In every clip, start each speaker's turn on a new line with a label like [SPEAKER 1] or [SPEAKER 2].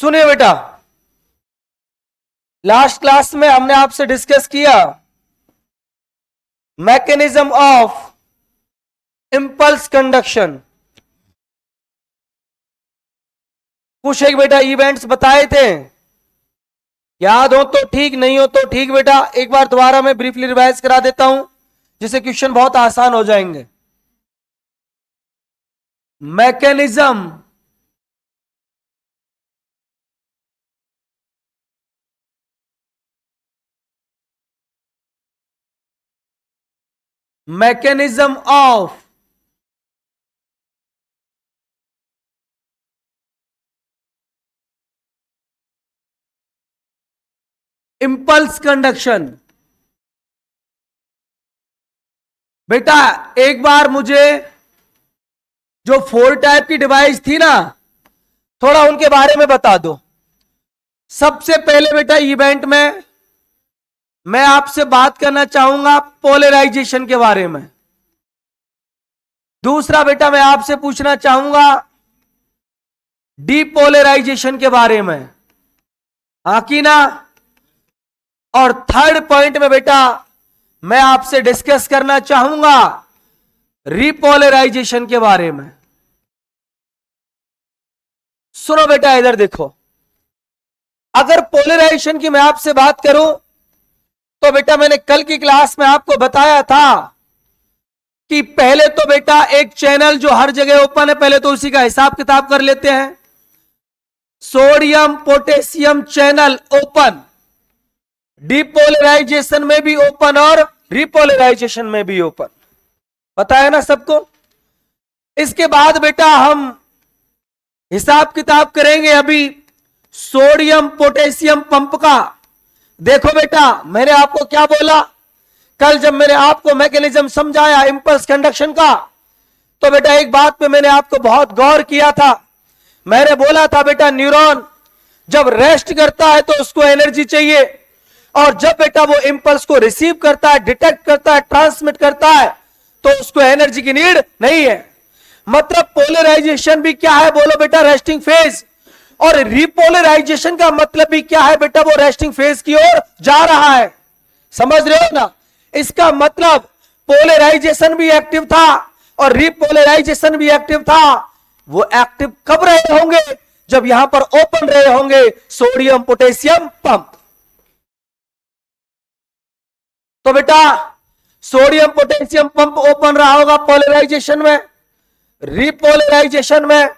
[SPEAKER 1] सुनिए बेटा, last class में हमने आपसे डिस्कस किया मैकेनिज्म ऑफ इंपल्स कंडक्शन। कुछ एक बेटा इवेंट्स बताए थे, याद हो तो ठीक, नहीं हो तो ठीक बेटा। एक बार दोबारा मैं ब्रीफली रिवाइज करा देता हूं जिससे क्वेश्चन बहुत आसान हो जाएंगे। Mechanism of impulse conduction. बेटा एक बार मुझे जो 4 टाइप की डिवाइस थी ना, थोड़ा उनके बारे में बता दो। सबसे पहले बेटा इवेंट में मैं आपसे बात करना चाहूंगा पोलराइजेशन के बारे में। दूसरा बेटा मैं आपसे पूछना चाहूंगा डीपोलराइजेशन के बारे में, हाँ कि ना। और थर्ड पॉइंट में बेटा मैं आपसे डिस्कस करना चाहूंगा रिपोलराइजेशन के बारे में। सुनो बेटा, इधर देखो, अगर पोलराइजेशन की मैं आपसे बात करूं तो बेटा मैंने कल की क्लास में आपको बताया था कि पहले तो बेटा एक चैनल जो हर जगह ओपन है, पहले तो उसी का हिसाब किताब कर लेते हैं। Sodium potassium channel open, depolarization में भी ओपन और रिपोलराइजेशन में भी ओपन, पता है ना सबको। इसके बाद बेटा हम हिसाब किताब करेंगे अभी सोडियम पोटेशियम पंप का। देखो बेटा मैंने आपको क्या बोला कल जब मैंने आपको मैकेनिज्म समझाया इंपल्स कंडक्शन का, तो बेटा एक बात पे मैंने आपको बहुत गौर किया था। मैंने बोला था बेटा न्यूरॉन जब रेस्ट करता है तो उसको एनर्जी चाहिए, और जब बेटा वो इंपल्स को रिसीव करता है, डिटेक्ट करता है, ट्रांसमिट करता है, तो उसको एनर्जी की नीड नहीं है। मतलब पोलराइजेशन भी क्या है बोलो बेटा, रेस्टिंग फेज। और रिपोलराइजेशन का मतलब भी क्या है बेटा, वो रेस्टिंग फेज की ओर जा रहा है। समझ रहे हो ना। इसका मतलब पोलराइजेशन भी एक्टिव था और रिपोलराइजेशन भी एक्टिव था। वो एक्टिव कब रहे होंगे, जब यहां पर ओपन रहे होंगे सोडियम पोटेशियम पंप। तो बेटा सोडियम पोटेशियम पंप ओपन रहा होगा पोलराइजेशन में, रिपोलराइजेशन में।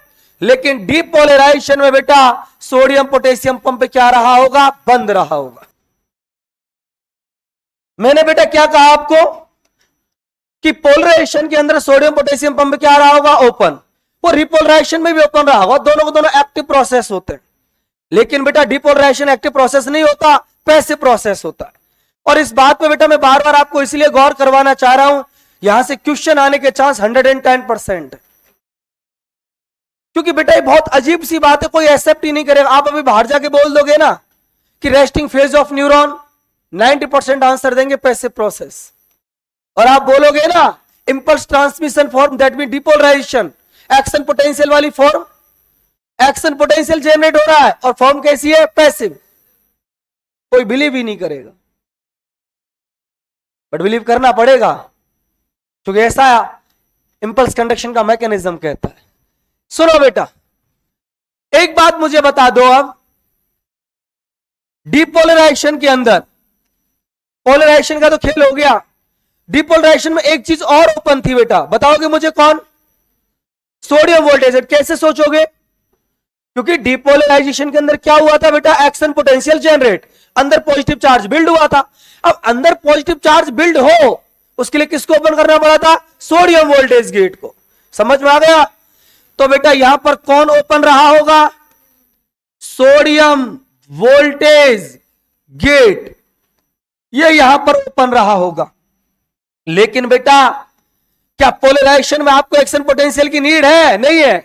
[SPEAKER 1] लेकिन डीपोलराइजेशन में बेटा सोडियम पोटेशियम पंप क्या रहा होगा, बंद रहा होगा। मैंने बेटा क्या कहा आपको कि पोलराइजेशन के अंदर सोडियम पोटेशियम पंप क्या रहा होगा, ओपन। वो रिपोलराइजेशन में भी ओपन रहा होगा, दोनों को दोनों एक्टिव प्रोसेस होते हैं। लेकिन बेटा डिपोलराइजेशन एक्टिव प्रोसेस नहीं होता, पैसिव प्रोसेस होता है। और इस बात पे बेटा मैं बार बार आपको इसलिए गौर करवाना चाह रहा हूं, यहां से क्वेश्चन आने के चांस 110% है। क्योंकि बेटा ये बहुत अजीब सी बात है, कोई एक्सेप्ट ही नहीं करेगा। आप अभी बाहर जाके बोल दोगे ना कि resting phase of neuron, 90% answer देंगे पैसिव प्रोसेस। और आप बोलोगे ना impulse transmission form, that mean depolarization, action potential वाली फॉर्म, एक्शन पोटेंशियल जनरेट हो रहा है और फॉर्म कैसी है, पैसिव। कोई बिलीव ही नहीं करेगा, बट बिलीव करना पड़ेगा क्योंकि ऐसा इंपल्स कंडक्शन का मैकेनिज्म कहता है। सुनो बेटा एक बात मुझे बता दो, अब डिपोलराइजेशन के अंदर, पोलराइजेशन का तो खेल हो गया, डिपोलराइजेशन में एक चीज और ओपन थी बेटा, बताओगे मुझे कौन, सोडियम वोल्टेज। कैसे सोचोगे, क्योंकि डिपोलराइजेशन के अंदर क्या हुआ था बेटा, एक्शन पोटेंशियल जनरेट, अंदर पॉजिटिव चार्ज बिल्ड हुआ था। अब अंदर पॉजिटिव चार्ज बिल्ड हो उसके लिए किसको ओपन करना पड़ा था, सोडियम वोल्टेज गेट को। समझ में आ गया। तो बेटा यहां पर कौन ओपन रहा होगा, सोडियम वोल्टेज गेट, ये यहां पर ओपन रहा होगा। लेकिन बेटा क्या पोलराइजेशन में आपको एक्शन पोटेंशियल की नीड है, नहीं है।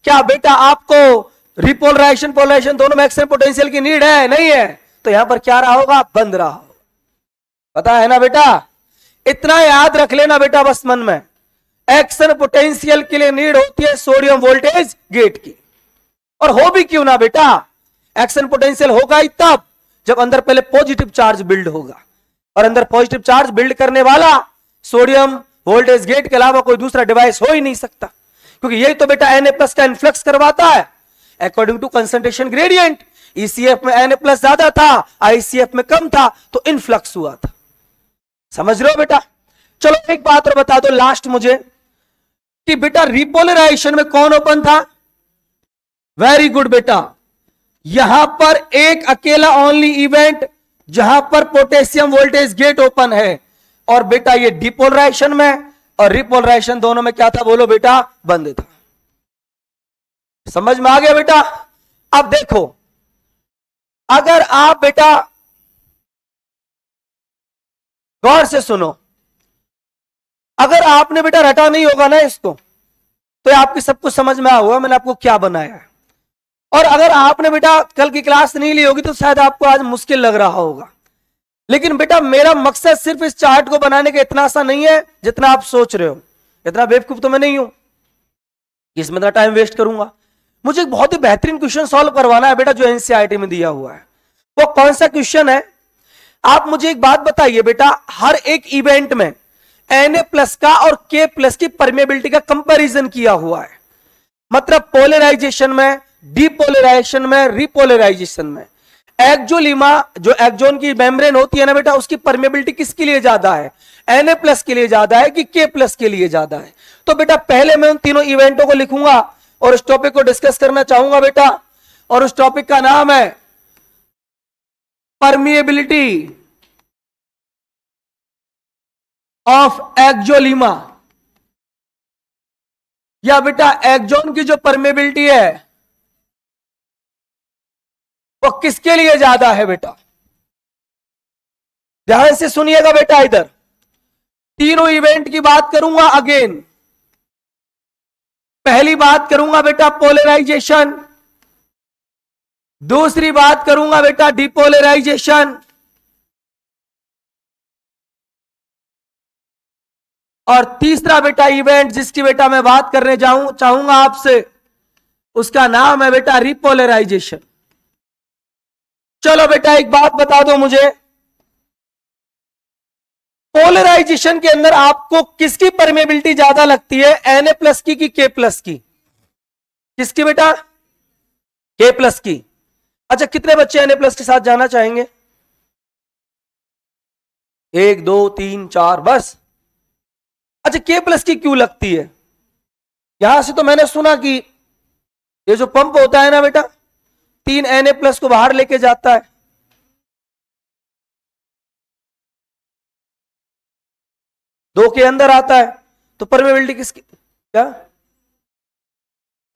[SPEAKER 1] क्या बेटा आपको रिपोलराइजेशन पोलराइजेशन दोनों में एक्शन पोटेंशियल की नीड है, नहीं है। तो यहां पर क्या रहा होगा, बंद रहा होगा। पता है ना बेटा, इतना याद रख लेना बेटा बस मन में, एक्शन पोटेंशियल के लिए नीड होती है सोडियम वोल्टेज गेट की। और हो भी क्यों ना बेटा, एक्शन पोटेंशियल होगा ही तब जब अंदर पहले पॉजिटिव चार्ज बिल्ड होगा, और अंदर पॉजिटिव चार्ज बिल्ड करने वाला सोडियम वोल्टेज गेट के अलावा कोई दूसरा डिवाइस हो ही नहीं सकता, क्योंकि यही तो बेटा Na+ का इन्फ्लक्स करवाता है according to concentration gradient. ECF में Na+ ज्यादा था, ICF में कम था, तो इन्फ्लक्स हुआ था। समझ रहे हो बेटा? चलो एक बात और बता दो लास्ट मुझे कि बेटा रिपोलराइजेशन में कौन ओपन था? वेरी गुड बेटा, यहां पर एक अकेला ओनली इवेंट जहां पर पोटेशियम वोल्टेज गेट ओपन है, और बेटा ये डिपोलराइजेशन में और रिपोलराइजेशन दोनों में क्या था? बोलो बेटा, बंद था। समझ में आ गया बेटा? अब देखो, अगर आप बेटा गौर से सुनो, अगर आपने बेटा रटा नहीं होगा ना इसको, तो आपकी सब कुछ समझ में आ होगा मैंने आपको क्या बनाया है। और अगर आपने बेटा कल की क्लास नहीं ली होगी तो शायद आपको आज मुश्किल लग रहा होगा। लेकिन बेटा मेरा मकसद सिर्फ इस चार्ट को बनाने का इतना सा नहीं है जितना आप सोच रहे हो। इतना बेवकूफ तो मैं नहीं हूं इसमें इतना टाइम वेस्ट करूंगा। मुझे एक बहुत ही बेहतरीन क्वेश्चन सॉल्व करवाना है बेटा, जो एनसीईआरटी में दिया हुआ है। वो कौन सा क्वेश्चन है? आप मुझे एक बात बताइए बेटा, हर एक इवेंट में Na+ का और K+ की परमेबिलिटी का कंपैरिजन किया हुआ है। मतलब पोलराइजेशन में, डिपोलराइजेशन में, रिपोलराइजेशन में एक्जोलिमा जो एक्जोन की मेम्ब्रेन होती है ना बेटा, उसकी परमेबिलिटी किसके लिए ज्यादा है? Na+ के लिए ज्यादा है कि K+ के लिए ज्यादा है? तो बेटा पहले मैं उन तीनों इवेंटों को लिखूंगा और उस टॉपिक को डिस्कस करना चाहूंगा बेटा, और उस टॉपिक का नाम है परमिएबिलिटी ऑफ एक्जोलिमा, या बेटा एक्जोन की जो परमेबिलिटी है वो किसके लिए ज्यादा है बेटा? ध्यान से सुनिएगा बेटा, इधर तीनों इवेंट की बात करूंगा अगेन। पहली बात करूंगा बेटा पोलराइजेशन, दूसरी बात करूंगा बेटा डिपोलराइजेशन, और तीसरा बेटा इवेंट जिसकी बेटा मैं बात करने चाहूंगा आपसे, उसका नाम है बेटा रिपोलराइजेशन। चलो बेटा एक बात बता दो मुझे, पोलराइजेशन के अंदर आपको किसकी परमेबिलिटी ज्यादा लगती है? Na+ की कि K+ की? किसकी बेटा? K+ की। अच्छा कितने बच्चे Na+ के साथ जाना चाहेंगे? 1 2 3 4 बस। अच्छा K+ की क्यों लगती है? यहां से तो मैंने सुना कि ये जो पंप होता है ना बेटा, 3 Na+ को बाहर लेके जाता है, दो के अंदर आता है, तो परमेबिलिटी किसकी? क्या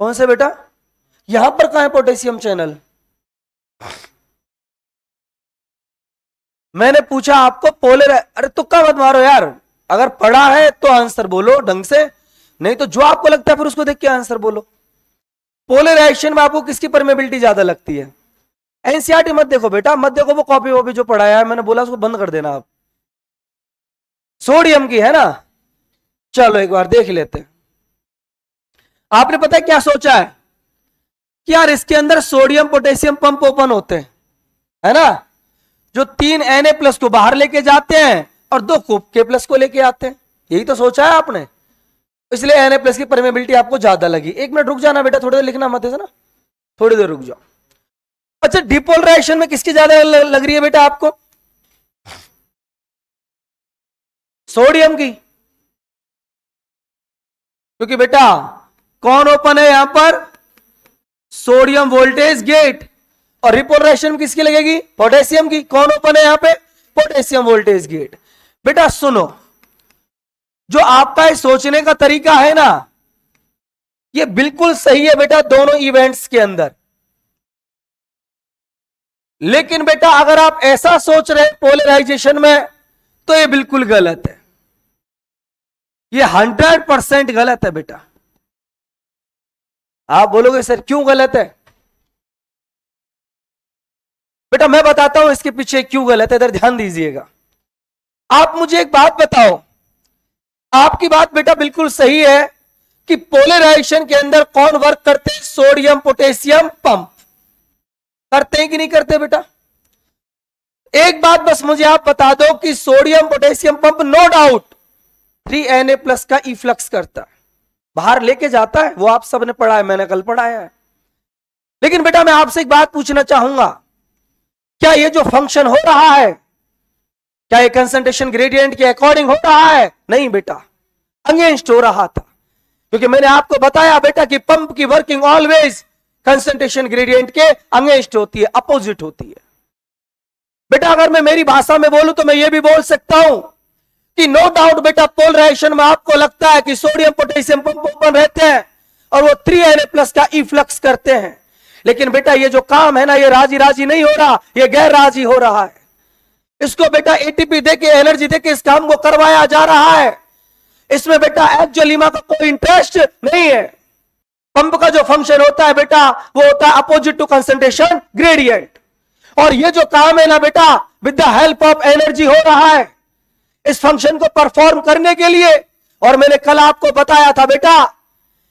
[SPEAKER 1] कौन से बेटा? यहां पर कहां है पोटेशियम चैनल? मैंने पूछा आपको पोलर, अरे तुक्का मत मारो यार, अगर पढ़ा है तो आंसर बोलो ढंग से, नहीं तो जो आपको लगता है फिर उसको देख के आंसर बोलो। पोलराइजेशन में आपको किसकी परमेबिलिटी ज्यादा लगती है? एनसीईआरटी मत देखो बेटा, मत देखो वो कॉपी वॉपी जो पढ़ाया है, मैंने बोला उसको बंद कर देना आप। सोडियम की है ना? चलो एक बार देख लेते हैं। आपने पता है क्या सोचा है कि यार इसके अंदर सोडियम पोटेशियम पंप ओपन होते हैं, है ना, जो 3 Na+ को बाहर लेके जाते हैं और 2 K+ को लेके आते हैं। यही तो सोचा है आपने, इसलिए Na+ की परमेबिलिटी आपको ज्यादा लगी। 1 मिनट रुक जाना बेटा, थोड़ी देर लिखना मत है ना, थोड़ी देर रुक जाओ। अच्छा डिपोलराइजेशन में किसकी ज्यादा लग रही है बेटा आपको? सोडियम की, क्योंकि बेटा कौन ओपन है यहां पर? Sodium voltage gate. और रिपोलराइजेशन किसकी लगेगी? पोटेशियम की। कौन ओपन है यहां पे? Potassium voltage gate. बेटा सुनो, जो आपका सोचने का तरीका है ना, ये बिल्कुल सही है बेटा दोनों इवेंट्स के अंदर। लेकिन बेटा अगर आप ऐसा सोच रहे हैं पोलराइजेशन में, तो ये बिल्कुल गलत है, ये 100% गलत है बेटा। आप बोलोगे सर क्यों गलत है? बेटा मैं बताता हूं इसके पीछे क्यों गलत है, इधर ध्यान दीजिएगा। आप मुझे एक बात बताओ, आपकी बात बेटा बिल्कुल सही है कि पोलराइजेशन के अंदर कौन वर्क करते हैं? Sodium potassium pump. करते हैं कि नहीं करते बेटा? एक बात बस मुझे आप बता दो कि sodium potassium pump no doubt 3Na+ का इफ्लक्स करता है, बाहर लेके जाता है, वो आप सबने पढ़ा है, मैंने कल पढ़ाया है। लेकिन बेटा मैं आपसे एक बात पूछना चाहूंगा, क्या ये जो फंक्शन हो रहा है, क्या ये कंसंट्रेशन ग्रेडियंट के अकॉर्डिंग हो रहा है? नहीं बेटा, अगेंस्ट हो रहा था, क्योंकि मैंने आपको बताया बेटा कि पंप की वर्किंग ऑलवेज कंसंट्रेशन ग्रेडियंट के अगेंस्ट होती है, अपोजिट होती है। बेटा अगर मैं मेरी भाषा में बोलूं तो मैं ये भी बोल सकता हूं कि नो डाउट बेटा पोलराइजेशन में आपको लगता है कि सोडियम पोटेशियम पंप ओपन रहते हैं और वो 3Na+ का इफ्लक्स करते हैं, लेकिन बेटा ये जो काम है ना, ये राजी राजी नहीं हो रहा, ये गैर राजी हो रहा है। इसको बेटा एटीपी देके, एनर्जी देके इस काम को करवाया जा रहा है। इसमें बेटा एक्चुअली का कोई इंटरेस्ट नहीं है। पंप का जो फंक्शन होता है बेटा, वो होता है अपोजिट टू कंसंट्रेशन ग्रेडियंट, और ये जो काम है ना बेटा, with the help of energy हो रहा है इस फंक्शन को परफॉर्म करने के लिए। और मैंने कल आपको बताया था बेटा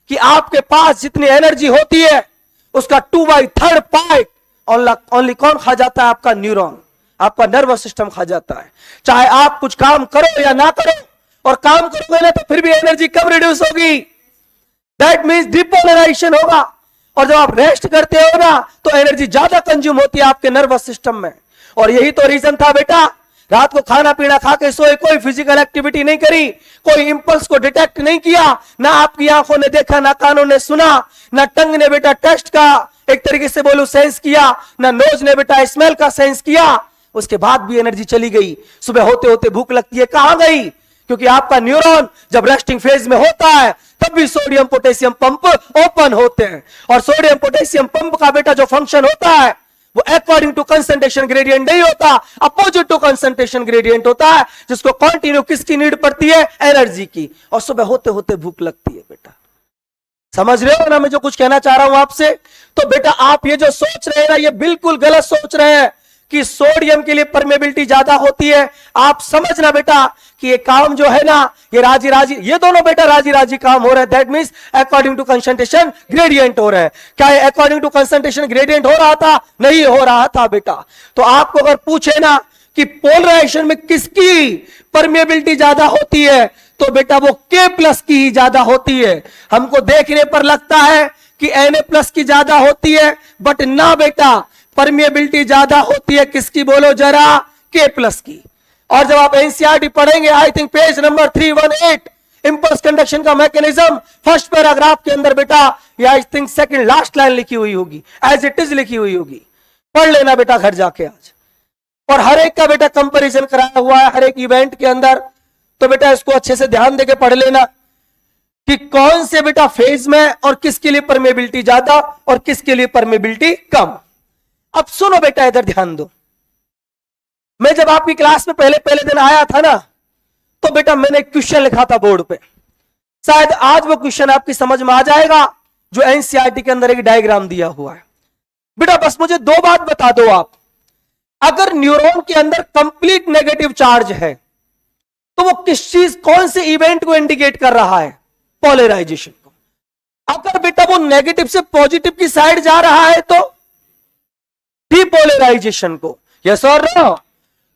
[SPEAKER 1] कि आपके पास जितनी एनर्जी होती है उसका 2/3 पार्ट ओनली कौन खा जाता है? आपका न्यूरॉन, आपका नर्वस सिस्टम खा जाता है। चाहे आप कुछ काम करो या ना करो, और काम करोगे ना तो फिर भी एनर्जी कम रिड्यूस होगी, दैट मीन्स डिपोलराइजेशन होगा। और जब आप रेस्ट करते हो ना तो एनर्जी ज्यादा कंज्यूम होती है आपके नर्वस सिस्टम में। और यही तो रीजन था बेटा, रात को खाना पीना खा के सोए, कोई फिजिकल एक्टिविटी नहीं करी, कोई इंपल्स को डिटेक्ट नहीं किया, ना आपकी आंखों ने देखा, ना कानों ने सुना, ना टंग ने बेटा टेस्ट का एक तरीके से बोलो सेंस किया, ना नोज ने बेटा स्मेल का सेंस किया, उसके बाद भी एनर्जी चली गई। सुबह होते होते भूख लगती है, कहां गई? क्योंकि आपका न्यूरॉन जब रेस्टिंग फेज में होता है तब भी सोडियम पोटेशियम पंप ओपन होते हैं। और सोडियम पोटेशियम पंप का बेटा जो फंक्शन होता है वो अकॉर्डिंग टू कंसंट्रेशन ग्रेडियंट नहीं होता, अपोजिट टू कंसंट्रेशन ग्रेडियंट होता है, जिसको कंटिन्यू किसकी नीड पड़ती है? एनर्जी की। और सुबह होते होते भूख लगती है बेटा। समझ रहे हो ना मैं जो कुछ कहना चाह रहा हूं आपसे? तो बेटा आप ये जो सोच रहे हैं ना, ये बिल्कुल गलत सोच रहे हैं कि सोडियम के लिए परमेबिलिटी ज्यादा होती है। आप समझना बेटा कि ये काम जो है ना, ये राजी राजी, ये दोनों बेटा राजी राजी काम हो रहे हैं, that means according to concentration gradient हो रहे हैं। क्या ये अकॉर्डिंग टू कंसंट्रेशन ग्रेडियंट हो रहा था? नहीं हो रहा था बेटा। तो आपको अगर पूछे ना कि पोलराइजेशन में किसकी परमेबिलिटी ज्यादा होती है, तो बेटा वो K+ की ही ज्यादा होती है। हमको देखने पर लगता है कि Na+ की ज्यादा होती है, बट ना बेटा, परमेबिलिटी ज्यादा होती है किसकी? बोलो जरा, K+ की। और जब आप एनसीईआरटी पढ़ेंगे, I think page number 318, impulse conduction का मैकेनिज्म, फर्स्ट पैराग्राफ के अंदर बेटा, या I think second last line लिखी हुई होगी, एज इट इज लिखी हुई होगी। पढ़ लेना बेटा घर जाके आज। और हर एक का बेटा कंपैरिजन कराया हुआ है हर एक इवेंट के अंदर, तो बेटा इसको अच्छे से ध्यान देके पढ़ लेना कि कौन से बेटा फेज में और किसके लिए परमेबिलिटी ज्यादा और किसके लिए परमेबिलिटी कम। अब सुनो बेटा, इधर ध्यान दो। मैं जब आपकी क्लास में पहले दिन आया था ना, तो बेटा मैंने एक क्वेश्चन लिखा था बोर्ड पे। शायद आज वो क्वेश्चन आपकी समझ में आ जाएगा, जो एनसीईआरटी के अंदर एक डायग्राम दिया हुआ है। बेटा बस मुझे दो बात बता दो आप, अगर न्यूरॉन के अंदर कंप्लीट नेगेटिव चार्ज है तो वो किस चीज, कौन से इवेंट को इंडिकेट कर रहा है? पोलराइजेशन को। अगर बेटा वो नेगेटिव से पॉजिटिव की साइड जा रहा है तो डिपोलराइजेशन को, यस और नो।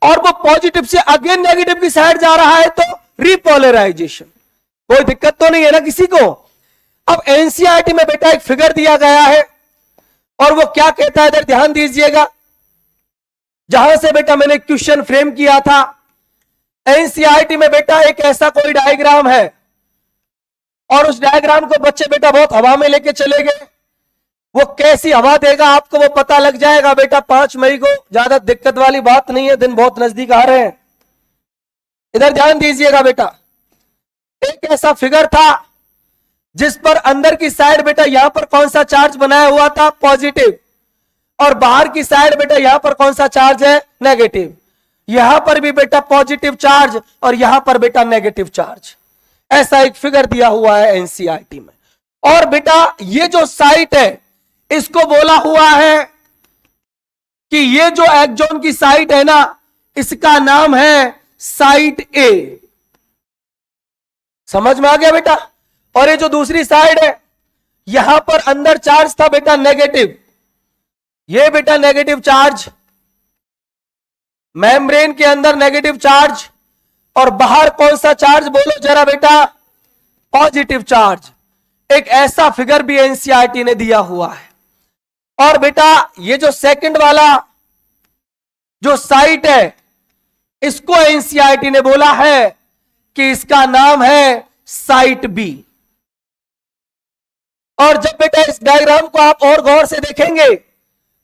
[SPEAKER 1] और वो पॉजिटिव से अगेन नेगेटिव की साइड जा रहा है तो रिपोलराइजेशन। कोई दिक्कत तो नहीं है ना किसी को? अब एनसीईआरटी में बेटा एक फिगर दिया गया है, और वो क्या कहता है, इधर ध्यान दीजिएगा। जहां से बेटा मैंने क्वेश्चन फ्रेम किया था, एनसीईआरटी में बेटा एक ऐसा कोई डायग्राम है, और उस डायग्राम को बच्चे बेटा बहुत हवा में लेके चले गए। वो कैसी हवा देगा आपको वो पता लग जाएगा बेटा 5 मई को, ज्यादा दिक्कत वाली बात नहीं है, दिन बहुत नजदीक आ रहे हैं। इधर ध्यान दीजिएगा बेटा, एक ऐसा फिगर था जिस पर अंदर की साइड बेटा यहां पर कौन सा चार्ज बनाया हुआ था? पॉजिटिव। और बाहर की साइड बेटा यहां पर कौन सा चार्ज है? नेगेटिव। यहां पर भी बेटा पॉजिटिव चार्ज और यहां पर बेटा नेगेटिव चार्ज। ऐसा एक फिगर दिया हुआ है एनसीईआरटी में। और बेटा ये जो साइट है, इसको बोला हुआ है कि ये जो एक्सॉन की साइट है ना, इसका नाम है साइट ए। समझ में आ गया बेटा? और ये जो दूसरी साइड है, यहां पर अंदर चार्ज था बेटा नेगेटिव, ये बेटा नेगेटिव चार्ज, मेम्ब्रेन के अंदर नेगेटिव चार्ज, और बाहर कौन सा चार्ज बोलो जरा बेटा, पॉजिटिव चार्ज। एक ऐसा फिगर भी एनसीईआरटी ने दिया हुआ है। और बेटा ये जो सेकंड वाला जो साइट है, इसको एनसीईआरटी ने बोला है कि इसका नाम है साइट बी। और जब बेटा इस डायग्राम को आप और गौर से देखेंगे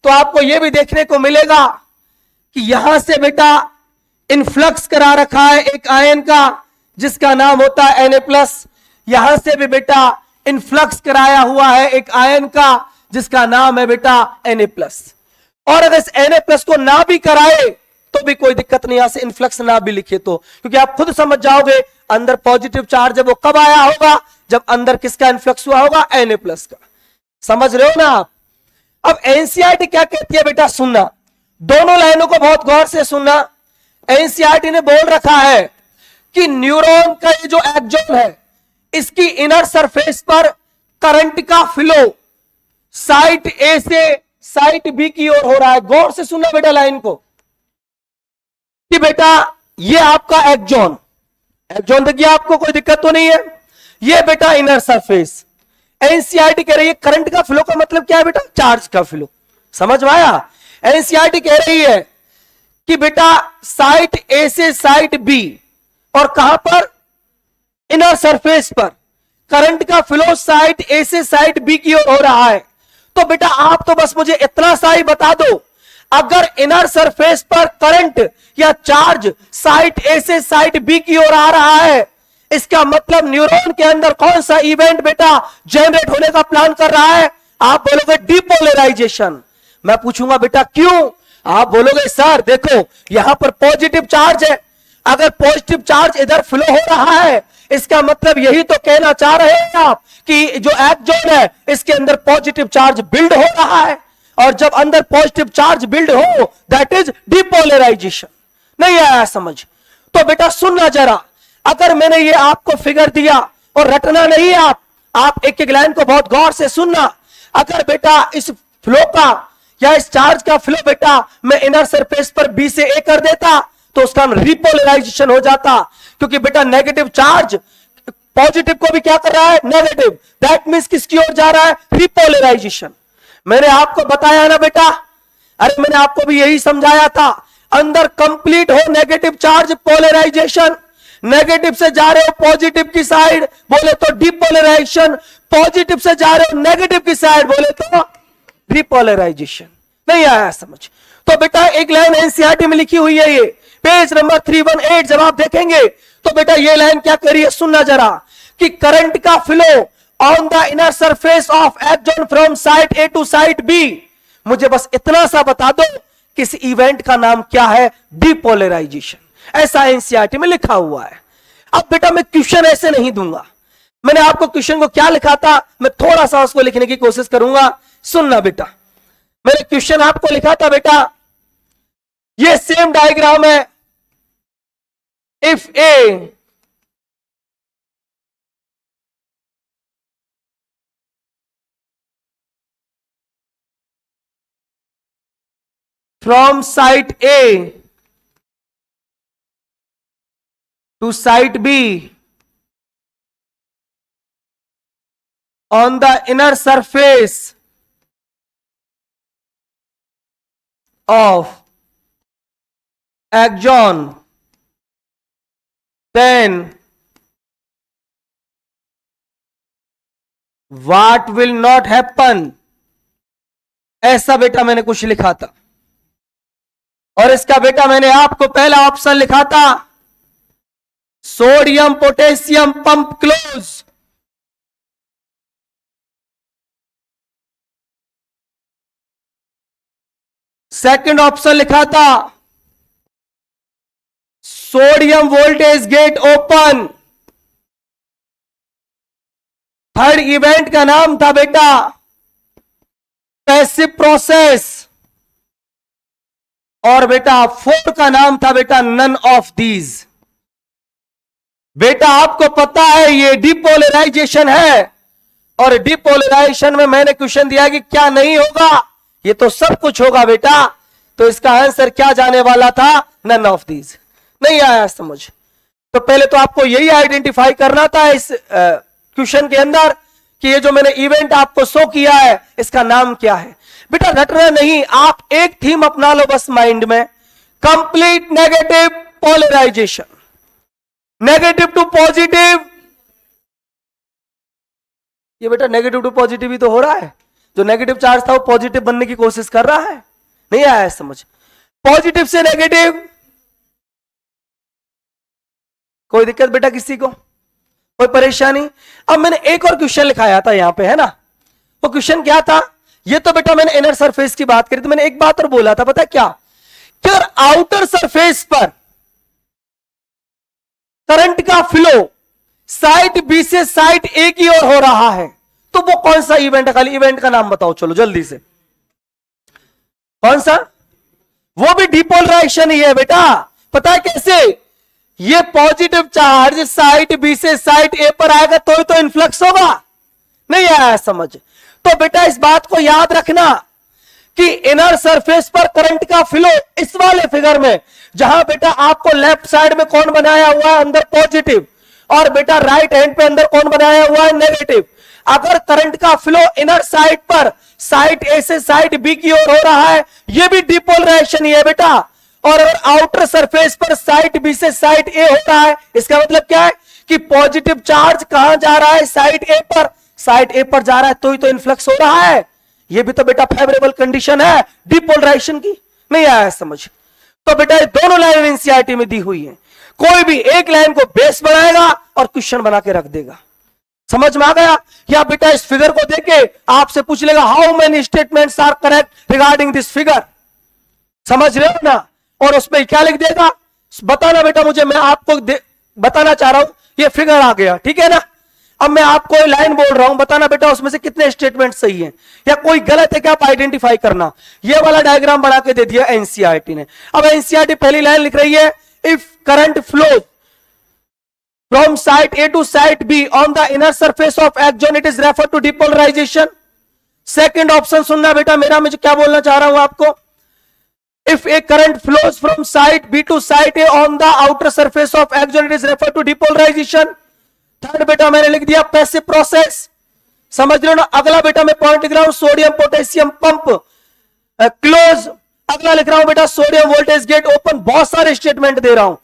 [SPEAKER 1] तो आपको यह भी देखने को मिलेगा कि यहां से बेटा इनफ्लक्स करा रखा है एक आयन का जिसका नाम होता है Na+। यहां से भी बेटा इनफ्लक्स कराया हुआ है एक आयन का जिसका नाम है बेटा Na+। और अगर इस Na+ को ना भी कराए तो भी कोई दिक्कत नहीं, यहां से इनफ्लक्स ना भी लिखे तो, क्योंकि आप खुद समझ जाओगे अंदर पॉजिटिव चार्ज है वो कब आया होगा, जब अंदर किसका इनफ्लक्स हुआ होगा, Na+ का। समझ रहे हो ना आप। अब एनसीईआरटी क्या कहती है बेटा, सुनना, दोनों लाइनों को बहुत गौर से सुनना। एनसीईआरटी ने बोल रखा है कि न्यूरॉन का ये जो एक्सॉन है, इसकी इनर सरफेस पर करंट का फ्लो साइट ए से साइट बी की ओर हो रहा है। गौर से सुनना बेटा लाइन को, कि बेटा ये आपका एक्सॉन देखिए, आपको कोई दिक्कत तो नहीं है, ये बेटा इनर सरफेस। एनसीईआरटी कह रही है करंट का फ्लो का मतलब क्या है बेटा, चार्ज का फ्लो। समझ में आया। एनसीईआरटी कह रही है कि बेटा साइट ए से साइट बी और कहां पर, इनर सरफेस पर करंट का फ्लो साइट ए से साइट बी की ओर हो रहा है। तो बेटा आप तो बस मुझे इतना सा ही बता दो, अगर इनर सरफेस पर करंट या चार्ज साइट ए से साइट बी की ओर आ रहा है, इसका मतलब न्यूरॉन के अंदर कौन सा इवेंट बेटा जनरेट होने का प्लान कर रहा है। आप बोलोगे डिपोलराइजेशन। मैं पूछूंगा बेटा क्यों, आप बोलोगे सर देखो यहां पर पॉजिटिव चार्ज है, अगर पॉजिटिव चार्ज इधर फ्लो हो रहा है, इसका मतलब यही तो कहना चाह रहे हैं आप कि जो एक्सॉन है इसके अंदर पॉजिटिव चार्ज बिल्ड हो रहा है, और जब अंदर पॉजिटिव चार्ज बिल्ड हो दैट इज डिपोलराइजेशन। नहीं आया समझ। तो बेटा सुनना जरा, अगर मैंने ये आपको फिगर दिया और रटना नहीं, आप एक एक लाइन को बहुत गौर से सुनना। अगर बेटा इस फ्लो का या इस चार्ज का फ्लो बेटा मैं इनर सरफेस पर बी से ए कर देता तो उसका रिपोलराइजेशन हो जाता, क्योंकि बेटा नेगेटिव चार्ज पॉजिटिव को भी क्या कर रहा है, नेगेटिव। दैट मींस किसकी ओर जा रहा है, रिपोलराइजेशन। मैंने आपको बताया ना बेटा, अरे मैंने आपको भी यही समझाया था, अंदर कंप्लीट हो नेगेटिव चार्ज पोलराइजेशन, नेगेटिव से जा रहे हो पॉजिटिव की साइड बोले तो डिपोलराइजेशन, पॉजिटिव से जा रहे हो नेगेटिव की साइड बोले तो रिपोलराइजेशन। नहीं आया समझ। तो बेटा एक लाइन एनसीईआरटी में लिखी हुई है, ये पेज नंबर 318 जब आप देखेंगे तो बेटा ये लाइन क्या करिए, सुनना जरा, कि करंट का flow on the inner surface of axon from site A to site B. मुझे बस इतना सा बता दो कि इस इवेंट का नाम क्या है, डिपोलराइजेशन। ऐसा एनसीईआरटी में लिखा हुआ है। अब बेटा मैं क्वेश्चन ऐसे नहीं दूंगा, मैंने आपको क्वेश्चन को क्या लिखा था मैं थोड़ा सा उसको लिखने की कोशिश करूंगा। सुनना बेटा, मैंने क्वेश्चन आपको लिखा था बेटा, ये सेम डायग्राम है। If A from site A to site B on the inner surface of axon, then what will not happen। ऐसा बेटा मैंने कुछ लिखा था, और इसका बेटा मैंने आपको पहला ऑप्शन लिखा था, sodium potassium pump close. Second option लिखा था, sodium voltage gate open. Third event का नाम था बेटा पैसिव प्रोसेस, और बेटा फोर्थ का नाम था बेटा नन ऑफ दीज। बेटा आपको पता है ये डिपोलराइजेशन है, और डिपोलराइजेशन में मैंने क्वेश्चन दिया कि क्या नहीं होगा, ये तो सब कुछ होगा बेटा, तो इसका आंसर क्या जाने वाला था? None of these. नहीं आया समझ? तो पहले तो आपको यही आइडेंटिफाई करना था इस क्वेश्चन के अंदर कि ये जो मैंने इवेंट आपको शो किया है इसका नाम क्या है। बेटा रटना नहीं, आप एक थीम अपना लो बस माइंड में, complete negative polarization, negative to positive. ये बेटा नेगेटिव टू पॉजिटिव ही तो हो रहा है, जो नेगेटिव चार्ज था वो पॉजिटिव बनने की कोशिश कर रहा है। नहीं आया है समझ? पॉजिटिव से नेगेटिव, कोई दिक्कत बेटा किसी को? कोई परेशानी? अब मैंने एक और क्वेश्चन लिखाया था यहां पे, है ना? वो क्वेश्चन क्या था? ये तो बेटा मैंने इनर सरफेस की बात करी, तो मैंने एक बात और बोला था, पता है क्या? कि अगर आउटर सरफेस पर करंट का फ्लो साइड बी से साइड ए की ओर हो रहा है, तो वो कौन सा इवेंट है? खाली इवेंट का नाम बताओ चलो जल्दी से। कौन सा? वो भी डिपोलराइजेशन ही है बेटा। पता है कैसे? ये पॉजिटिव चार्ज साइड बी से साइड ए पर आएगा तो इन्फ्लक्स होगा। नहीं आया समझ? तो बेटा इस बात को याद रखना कि इनर सरफेस पर करंट का फ्लो इस वाले फिगर में, जहां बेटा आपको लेफ्ट साइड में कौन बनाया हुआ है? अंदर पॉजिटिव, और बेटा राइट हैंड पे अंदर कौन बनाया हुआ है? नेगेटिव। अगर करंट का फ्लो इनर साइड पर साइड ए से साइड बी की ओर हो रहा है, यह भी डिपोलराइजेशन ही है बेटा। और अगर आउटर सरफेस पर साइड बी से साइड ए हो रहा है, इसका मतलब क्या है? कि पॉजिटिव चार्ज कहां जा रहा है? साइड ए पर। साइड ए पर जा रहा है तो ही तो इन्फ्लक्स हो रहा है। यह भी तो बेटा फेवरेबल कंडीशन है डिपोलराइजेशन की। नहीं आया समझ? तो बेटा ये दोनों लाइन एनसीईआरटी में दी हुई है। कोई भी एक लाइन को बेस बनाएगा और क्वेश्चन बना के रख देगा। समझ में आ गया? या बेटा इस फिगर को देखे आपसे पूछ लेगा how many statements are correct regarding this figure. समझ रहे हो ना? और उसमें क्या लिख देगा? बताना बेटा मुझे, मैं आपको बताना चाह रहा हूं ये फिगर आ गया, ठीक है ना? अब मैं आपको लाइन बोल रहा हूं, बताना बेटा उसमें से कितने स्टेटमेंट सही हैं या कोई गलत है क्या, आप आइडेंटिफाई करना। ये वाला डायग्राम बना के दे दिया एनसीईआरटी ने। अब एनसीईआरटी पहली लाइन लिख रही है, if current flow from side A to side B on the inner surface of X zone, it is referred to depolarization. Second option सुनना बेटा मेरा, मैं क्या बोलना चाह रहा हूं आपको। If a current flows from side B to side A on the outer surface of X zone, it is referred to depolarization. Third बेटा मैंने लिख दिया पैसिव प्रोसेस। समझ रहे हो ना? अगला बेटा मैं पॉइंट लिख रहा हूं सोडियम पोटेशियम पंप क्लोज। अगला लिख रहा हूं बेटा सोडियम वोल्टेज गेट ओपन। बहुत सारे स्टेटमेंट दे रहा हूं।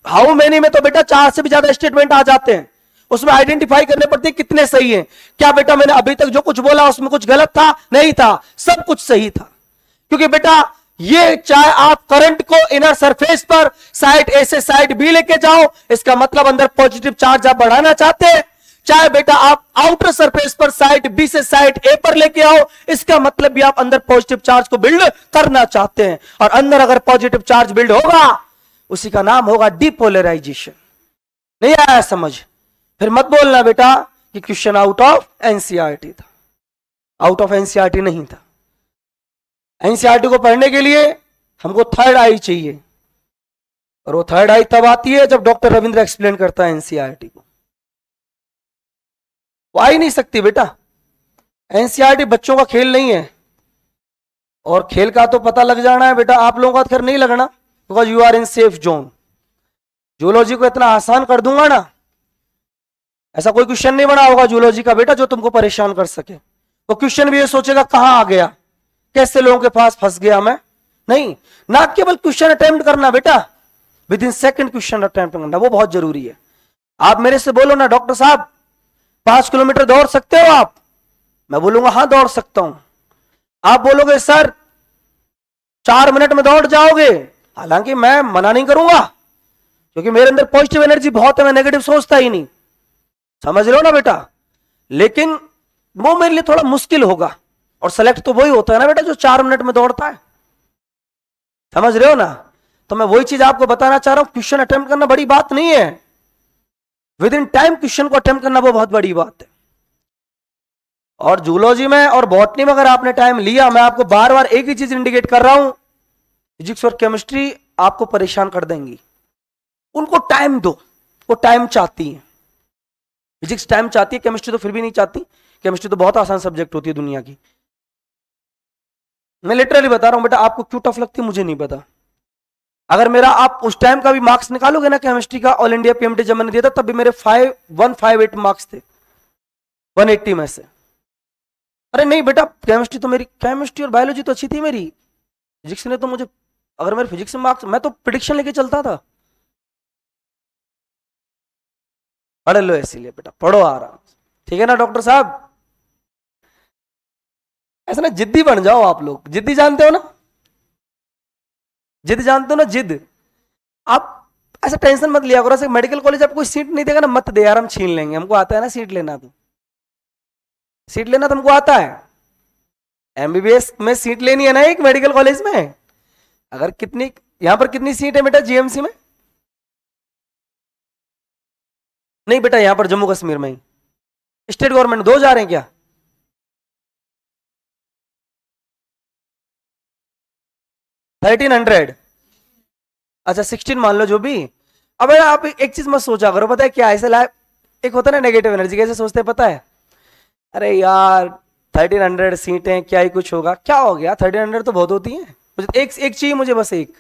[SPEAKER 1] हाउ मेनी में तो बेटा 4 से भी ज्यादा स्टेटमेंट आ जाते हैं। उसमें आइडेंटिफाई करने पड़ते हैं कितने सही हैं। क्या बेटा मैंने अभी तक जो कुछ बोला उसमें कुछ गलत था? नहीं था, सब कुछ सही था। क्योंकि बेटा ये चाहे आप करंट को इनर सरफेस पर साइड ए से साइड बी लेके जाओ, इसका मतलब अंदर पॉजिटिव चार्ज आप बढ़ाना चाहते हैं, चाहे बेटा आप आउटर सरफेस पर साइड बी से साइड ए पर लेके आओ, इसका मतलब भी आप अंदर पॉजिटिव चार्ज को बिल्ड करना चाहते हैं। और अंदर अगर पॉजिटिव चार्ज बिल्ड होगा उसी का नाम होगा डिपोलराइजेशन। नहीं आया समझ? फिर मत बोलना बेटा कि क्वेश्चन आउट ऑफ एनसीईआरटी था। आउट ऑफ एनसीईआरटी नहीं था। एनसीईआरटी को पढ़ने के लिए हमको थर्ड आई चाहिए, और वो थर्ड आई तब आती है जब डॉक्टर रविंद्र एक्सप्लेन करता है एनसीईआरटी को। वो आ ही नहीं सकती बेटा। एनसीईआरटी बच्चों का खेल नहीं है, और खेल का तो पता लग जाना है बेटा। आप लोगों का खैर नहीं लगना, because you are in safe zone. Zoology को इतना आसान कर दूंगा ना, ऐसा कोई क्वेश्चन नहीं बना होगा जूलॉजी का बेटा जो तुमको परेशान कर सके। वो क्वेश्चन भी ये सोचेगा कहां आ गया, कैसे लोगों के पास फंस गया मैं। नहीं, ना केवल क्वेश्चन अटेम्प्ट करना बेटा, with in second question attempt करना, वो बहुत जरूरी है। आप मेरे से बोलो ना डॉक्टर साहब 5 किलोमीटर दौड़ सकते हो आप? मैं बोलूंगा हाँ दौड़ सकता हूं। आप बोलोगे सर 4 मिनट में दौड़ जाओगे, हालांकि मैं मना नहीं करूंगा क्योंकि मेरे अंदर पॉजिटिव एनर्जी बहुत है, मैं नेगेटिव सोचता ही नहीं। समझ लो ना बेटा? लेकिन वो मेरे लिए थोड़ा मुश्किल होगा, और सेलेक्ट तो वही होता है ना बेटा जो 4 मिनट में दौड़ता है। समझ रहे हो ना? तो मैं वही चीज आपको बताना चाह रहा हूं, क्वेश्चन अटेम्प्ट करना बड़ी बात नहीं है। विद इन टाइम क्वेश्चन को अटेम्प्ट करना वो बहुत बड़ी बात है। और जूलॉजी में और बॉटनी में अगर आपने टाइम लिया, मैं आपको बार बार एक ही चीज इंडिकेट कर रहा हूं, फिजिक्स और केमिस्ट्री आपको परेशान कर देंगी। उनको टाइम दो, वो टाइम चाहती है। फिजिक्स टाइम चाहती है, केमिस्ट्री तो फिर भी नहीं चाहती। केमिस्ट्री तो बहुत आसान सब्जेक्ट होती है दुनिया की। मैं लिटरली बता रहा हूं बेटा, आपको क्यों टफ लगती है मुझे नहीं पता। अगर मेरा आप उस टाइम का भी मार्क्स निकालोगे ना केमिस्ट्री का, ऑल इंडिया पीएमटी जब मैंने दिया था, तब भी मेरे 158 मार्क्स थे 180 में से। अरे नहीं बेटा, केमिस्ट्री तो मेरी, केमिस्ट्री और बायोलॉजी तो अच्छी थी मेरी, फिजिक्स ने तो मुझे, अगर मेरे फिजिक्स में मार्क्स, मैं तो प्रिडिक्शन लेके चलता था। पढ़ लो इसीलिए बेटा, पढ़ो आराम से, ठीक है ना डॉक्टर साहब। ऐसा ना जिद्दी बन जाओ आप लोग, जिद्दी जानते हो ना, जिद जानते हो ना, जिद। आप ऐसा टेंशन मत लिया करो, ऐसे मेडिकल कॉलेज आपको सीट नहीं देगा ना, मत दे यार, हम छीन लेंगे, हमको आता है ना सीट लेना, तो सीट लेना तो हमको आता है। एमबीबीएस में सीट लेनी है ना एक मेडिकल कॉलेज में, अगर कितनी, यहां पर कितनी सीट है बेटा जीएमसी में? नहीं बेटा, यहां पर जम्मू कश्मीर में ही स्टेट गवर्नमेंट 2 जा रहे हैं क्या? $1300, अच्छा 16 मान लो जो भी। अब आप एक चीज मत सोचा करो, पता है क्या, ऐसे एक होता है ना नेगेटिव एनर्जी, कैसे सोचते हैं पता है, अरे यार 1300 सीटें, क्या ही कुछ होगा, क्या हो गया, 1300 तो बहुत होती हैं, मुझे एक चाहिए, मुझे बस एक,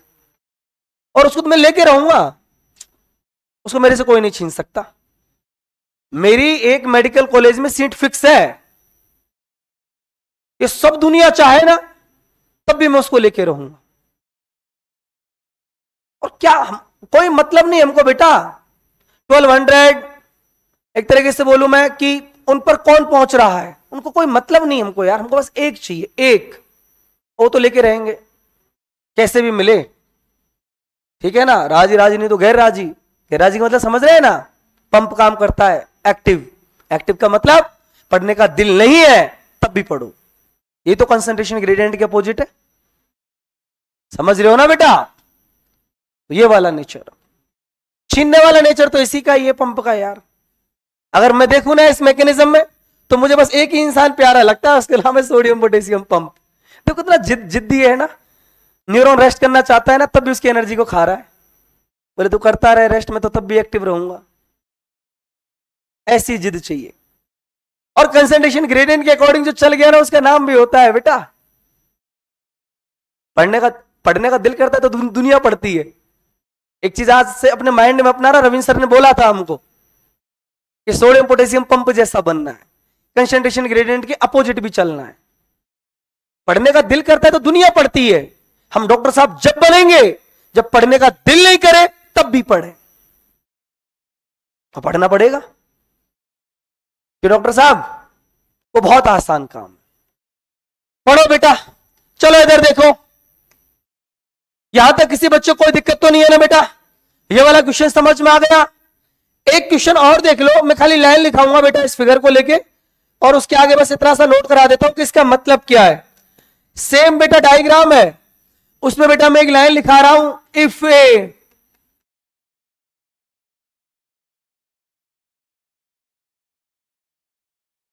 [SPEAKER 1] और उसको तो मैं लेके रहूंगा, उसको मेरे से कोई नहीं छीन सकता। मेरी एक मेडिकल कॉलेज में सीट फिक्स है, ये सब दुनिया चाहे ना तब भी मैं उसको लेके रहूंगा। और क्या कोई मतलब नहीं हमको बेटा 1200, एक तरीके से बोलूं मैं कि उन पर कौन पहुंच रहा है, उनको कोई मतलब नहीं हमको यार, हमको बस एक चाहिए, एक, वो तो लेके रहेंगे कैसे भी मिले, ठीक है ना। राजी राजी नहीं तो गैर राजी, गैर राजी का मतलब समझ रहे हैं ना, पंप काम करता है, एक्टिव, एक्टिव का मतलब पढ़ने का दिल नहीं है तब भी पढ़ो, ये तो कंसंट्रेशन ग्रेडियंट के अपोजिट है, समझ रहे हो ना बेटा। तो ये वाला नेचर, छीनने वाला नेचर तो इसी का ही है, पंप का यार। अगर मैं देखूं ना इस मैकेनिज्म में, तो मुझे बस एक ही इंसान प्यारा लगता है, उसके नाम है सोडियम पोटेशियम पंप। देखो इतना जिद्दी है ना, न्यूरॉन रेस्ट करना चाहता है ना, तब भी उसकी एनर्जी को खा रहा है, बोले तू करता रहे रेस्ट में तो तब भी एक्टिव रहूंगा, ऐसी जिद चाहिए। और कंसंट्रेशन ग्रेडियंट के अकॉर्डिंग जो चल गया ना, उसका नाम भी होता है बेटा, पढ़ने का दिल करता है तो दुनिया पढ़ती है। एक चीज आज से अपने माइंड में अपना रहा, रविंद्र सर ने बोला था हमको कि सोडियम पोटेशियम पंप जैसा बनना है, कंसंट्रेशन ग्रेडियंट के अपोजिट भी चलना है। पढ़ने का दिल करता है तो दुनिया पढ़ती है, हम डॉक्टर साहब जब बनेंगे जब पढ़ने का दिल नहीं करे तब भी पढ़े, तो पढ़ना पड़ेगा कि डॉक्टर साहब वो बहुत आसान काम है, पढ़ो बेटा। चलो इधर देखो, यहां तक किसी बच्चे को कोई दिक्कत तो नहीं है ना बेटा, ये वाला क्वेश्चन समझ में आ गया। एक क्वेश्चन और देख लो, मैं खाली लाइन लिखाऊंगा बेटा इस फिगर को लेके, और उसके आगे बस इतना सा नोट करा देता हूं कि इसका मतलब क्या है। सेम बेटा डायग्राम है, उसमें बेटा मैं एक लाइन लिखा रहा हूं, if A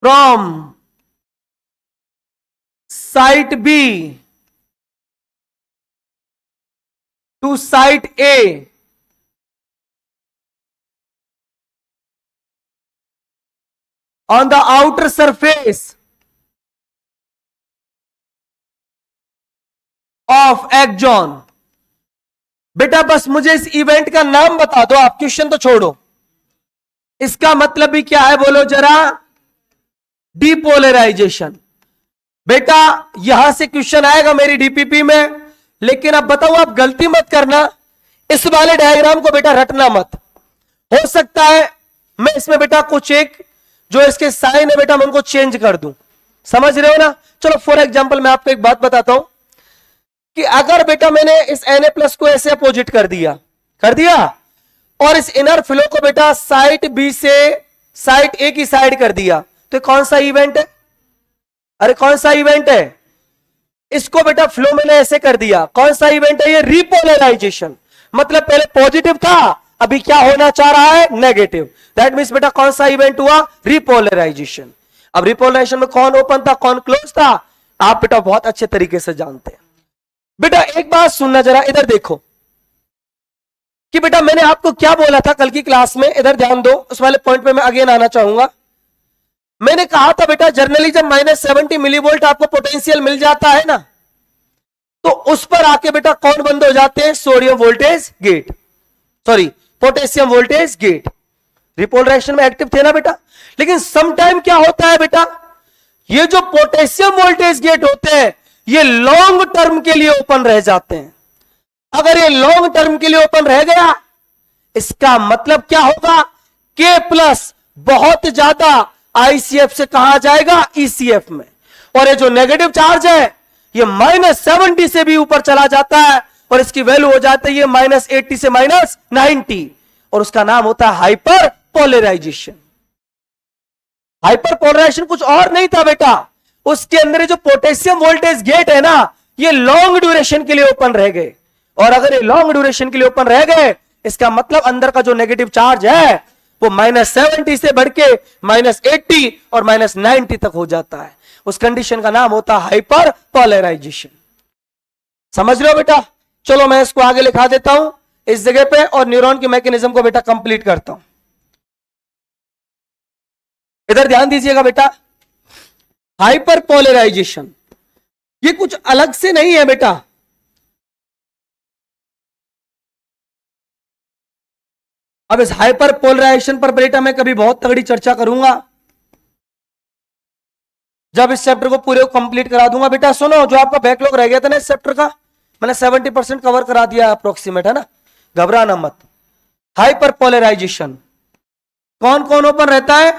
[SPEAKER 1] from site B to site A on the outer surface of axon। बेटा बस मुझे इस इवेंट का नाम बता दो, आप क्वेश्चन तो छोड़ो, इसका मतलब भी क्या है बोलो जरा, डिपोलराइजेशन। बेटा यहां से क्वेश्चन आएगा मेरी डीपीपी में, लेकिन अब बताओ, आप गलती मत करना, इस वाले डायग्राम को बेटा रटना मत। हो सकता है मैं इसमें बेटा कुछ एक जो इसके साइन है बेटा मैं उनको चेंज कर दूं, समझ रहे हो ना। चलो फॉर एग्जांपल मैं आपको एक बात बताता हूं कि अगर बेटा मैंने इस Na+ को ऐसे अपोजिट कर दिया और इस इनर फ्लो को बेटा साइट बी से साइट ए की साइड कर दिया, तो कौन सा इवेंट है, अरे कौन सा इवेंट है, इसको बेटा फ्लो मैंने ऐसे कर दिया, कौन सा इवेंट है ये, रिपोलराइजेशन। मतलब पहले पॉजिटिव था, अभी क्या होना चाह रहा है, नेगेटिव। दैट मींस बेटा कौन सा इवेंट हुआ, रिपोलराइजेशन। अब रिपोलराइजेशन में कौन ओपन था कौन क्लोज था, आप बेटा बहुत अच्छे तरीके से जानते हैं। बेटा एक बात सुनना जरा, इधर देखो कि बेटा मैंने आपको क्या बोला था कल की क्लास में, इधर ध्यान दो, उस वाले पॉइंट पे मैं अगेन आना चाहूंगा। मैंने कहा था बेटा जर्नलिज्म -70 मिलीवोल्ट आपको पोटेंशियल मिल जाता है ना, तो उस पर आके बेटा कौन बंद हो जाते हैं? Sodium voltage gate, sorry potassium voltage gate. Repolarization में एक्टिव थे ना बेटा। लेकिन सम टाइम क्या होता है बेटा, ये जो पोटेशियम वोल्टेज गेट होते हैं ये लॉन्ग टर्म के लिए ओपन रह जाते हैं। अगर ये लॉन्ग टर्म के लिए ओपन रह गया, इसका मतलब क्या होगा? K प्लस बहुत ज्यादा ICF से कहा जाएगा ECF में, और ये जो नेगेटिव चार्ज है ये -70 से भी ऊपर चला जाता है और इसकी वैल्यू हो जाती है -80 से -90, और उसका नाम होता है हाइपर पोलराइजेशन। हाइपर पोलराइजेशन कुछ और नहीं था बेटा, उसके अंदर जो पोटेशियम वोल्टेज गेट है ना, ये लॉन्ग ड्यूरेशन के लिए ओपन रह गए, और अगर ये लॉन्ग ड्यूरेशन के लिए ओपन रह गए, इसका मतलब अंदर का जो नेगेटिव चार्ज है वो -70 से बढ़ के -80 और -90 तक हो जाता है। उस कंडीशन का नाम होता है हाइपर पोलराइजेशन। समझ रहे हो बेटा? चलो मैं इसको आगे लिखा देता हूं इस जगह पे, और न्यूरॉन की मैकेनिज्म को बेटा कंप्लीट करता हूं। इधर ध्यान दीजिएगा बेटा, हाइपर पोलराइजेशन ये कुछ अलग से नहीं है बेटा। अब इस हाइपर पोलराइजेशन पर बेटा मैं कभी बहुत तगड़ी चर्चा करूंगा जब इस चैप्टर को पूरे कंप्लीट करा दूंगा। बेटा सुनो, जो आपका बैकलॉग रह गया था ना इस चैप्टर का, मैंने 70% कवर करा दिया अप्रोक्सीमेट, है ना, घबराना मत। हाइपर पोलराइजेशन कौन कौन ओपन रहता है?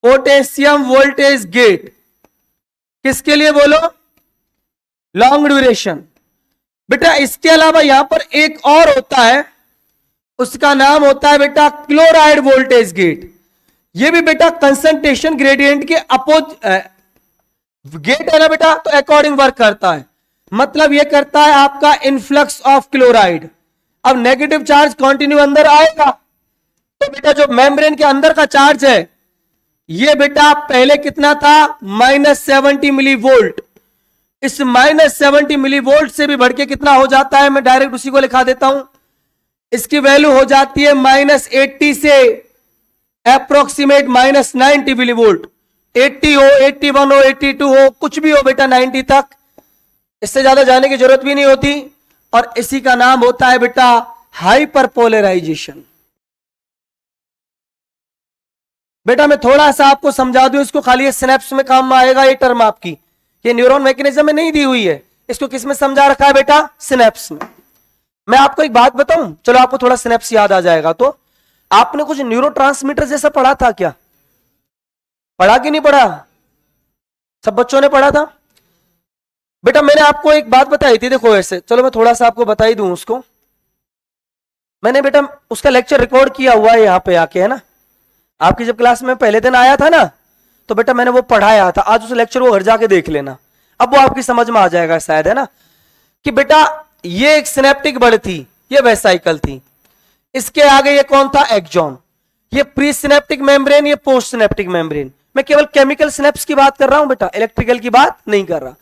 [SPEAKER 1] पोटेशियम वोल्टेज गेट, किसके लिए बोलो? Long duration. बेटा इसके अलावा यहां पर एक और होता है, उसका नाम होता है बेटा क्लोराइड वोल्टेज गेट। ये भी बेटा कंसंट्रेशन ग्रेडियंट के अपोज गेट है ना बेटा, तो अकॉर्डिंग वर्क करता है। मतलब ये करता है आपका इनफ्लक्स ऑफ क्लोराइड। अब नेगेटिव चार्ज कंटिन्यू अंदर आएगा, तो बेटा जो मेम्ब्रेन के अंदर का चार्ज है ये बेटा पहले कितना था? -70 मिली वोल्ट। इस -70 मिली वोल्ट से भी बढ़ के कितना हो जाता है? मैं डायरेक्ट उसी को लिखा देता हूं। इसकी वैल्यू हो जाती है -80 से अप्रोक्सीमेट -90 मिली वोल्ट। 80 हो, 81 हो, 82 हो, कुछ भी हो बेटा 90 तक, इससे ज्यादा जाने की जरूरत भी नहीं होती। और इसी का नाम होता है बेटा हाइपर पोलराइजेशन। बेटा मैं थोड़ा सा आपको समझा दूं इसको, खाली ये सिनेप्स में काम में आएगा ये टर्म आपकी, ये न्यूरॉन मैकेनिज्म में नहीं दी हुई है। इसको किस में समझा रखा है बेटा? सिनेप्स में। मैं आपको एक बात बताऊं, चलो आपको थोड़ा सिनेप्स याद आ जाएगा। तो आपने कुछ न्यूरोट्रांसमीटर जैसा पढ़ा था क्या? पढ़ा कि नहीं पढ़ा? सब बच्चों ने पढ़ा था बेटा। मैंने आपको एक बात बताई थी, देखो ऐसे, चलो मैं थोड़ा सा आपको बता ही दूं उसको। मैंने बेटा उसका लेक्चर रिकॉर्ड किया हुआ है यहां पे आके, है ना। आपकी जब क्लास में पहले दिन आया था ना, तो बेटा मैंने वो पढ़ाया था। आज उस लेक्चर को घर जाके देख लेना, अब वो आपकी समझ में आ जाएगा शायद, है ना, कि बेटा ये एक सिनेप्टिक बड़ थी, ये वेसाइकल थी, इसके आगे ये कौन था? एक्सॉन। ये प्री सिनेप्टिक मेम्ब्रेन, ये पोस्ट सिनेप्टिक मेम्ब्रेन। मैं केवल केमिकल सिनेप्स की बात कर रहा हूं बेटा, इलेक्ट्रिकल की बात नहीं कर रहा।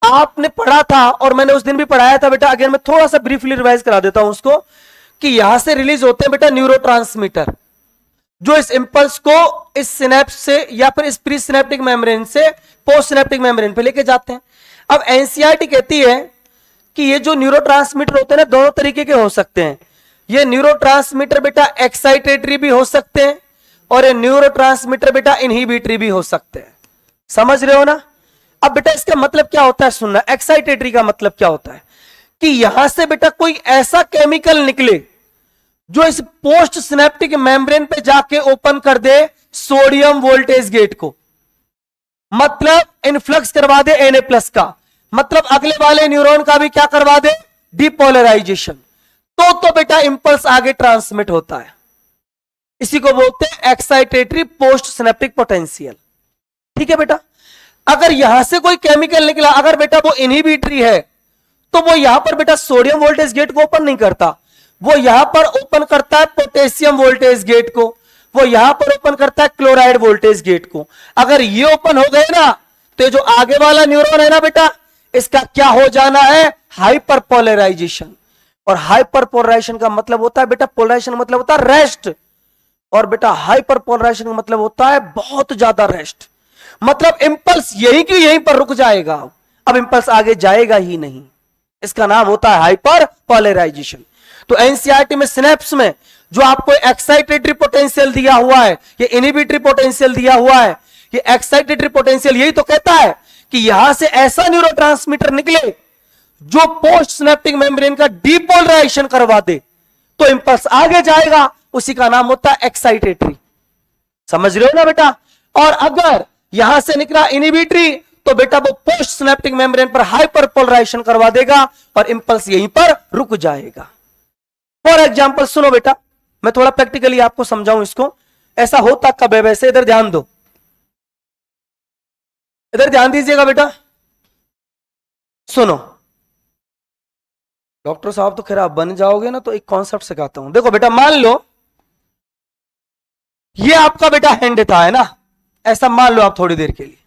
[SPEAKER 1] आपने पढ़ा था और मैंने उस दिन भी पढ़ाया था बेटा। अगेन मैं थोड़ा सा ब्रीफली रिवाइज करा देता हूं उसको, कि यहां से रिलीज होते हैं बेटा न्यूरोट्रांसमीटर, जो इस इंपल्स को इस सिनेप्स से या फिर इस प्री सिनेप्टिक मेम्ब्रेन से पोस्ट सिनेप्टिक मेम्ब्रेन पे लेके जाते हैं। अब एनसीईआरटी कहती है कि ये जो न्यूरोट्रांसमीटर होते हैं ना, दोनों तरीके के हो सकते हैं। ये न्यूरोट्रांसमीटर बेटा एक्साइटेटरी भी हो सकते हैं, और ये न्यूरोट्रांसमीटर बेटा इनहिबिटरी भी हो सकते हैं। समझ रहे हो ना? अब बेटा इसका मतलब क्या होता है सुनना। एक्साइटेटरी का मतलब क्या होता है कि यहां से बेटा कोई ऐसा केमिकल निकले जो इस पोस्ट सिनेप्टिक मेम्ब्रेन पे जाके ओपन कर दे सोडियम वोल्टेज गेट को, मतलब इनफ्लक्स करवा दे Na+ का, मतलब अगले वाले न्यूरॉन का भी क्या करवा दे? डिपोलराइजेशन। तो बेटा इंपल्स आगे ट्रांसमिट होता है। इसी को बोलते हैं एक्साइटेटरी पोस्ट सिनेप्टिक पोटेंशियल। ठीक है बेटा। अगर यहां से कोई केमिकल निकला, अगर बेटा वो इनहिबिटरी है, तो वो यहां पर बेटा सोडियम वोल्टेज गेट को ओपन नहीं करता, वो यहां पर ओपन करता है पोटेशियम वोल्टेज गेट को, वो यहां पर ओपन करता है क्लोराइड वोल्टेज गेट को। अगर ये ओपन हो गए ना, तो ये जो आगे वाला न्यूरॉन है ना बेटा, इसका क्या हो जाना है? Hyperpolarization. और हाइपर पोलराइजेशन का मतलब होता है बेटा, पोलराइजेशन मतलब होता है रेस्ट, और बेटा हाइपर पोलराइजेशन का मतलब होता है बहुत ज्यादा रेस्ट। मतलब इंपल्स यहीं की यहीं पर रुक जाएगा। अब इंपल्स आगे जाएगा ही नहीं। इसका नाम होता है हाइपर पोलराइजेशन। तो एनसीईआरटी में सिनेप्स में जो आपको एक्साइटेटरी पोटेंशियल दिया हुआ है, ये इनहिबिटरी पोटेंशियल दिया हुआ है, ये एक्साइटेटरी पोटेंशियल यही तो कहता है कि यहां से ऐसा न्यूरोट्रांसमीटर निकले जो पोस्ट सिनेप्टिक मेम्ब्रेन का डीपोलराइजेशन करवा दे, तो इंपल्स आगे जाएगा। उसी का नाम होता है एक्साइटेटरी। समझ रहे हो ना बेटा? और अगर यहां से निकला इनहिबिटरी, तो बेटा वो पोस्ट सिनेप्टिक मेम्ब्रेन पर हाइपर पोलराइजेशन करवा देगा और इंपल्स यहीं पर रुक जाएगा। फॉर एग्जाम्पल सुनो बेटा, मैं थोड़ा प्रैक्टिकली आपको समझाऊं इसको। ऐसा होता कब है वैसे? इधर ध्यान दो, इधर ध्यान दीजिएगा बेटा। सुनो डॉक्टर साहब, तो खैर आप बन जाओगे ना, तो एक कॉन्सेप्ट सिखाता हूं। देखो बेटा, मान लो ये आपका बेटा हैंड था, है ना? ऐसा मान लो आप थोड़ी देर के लिए।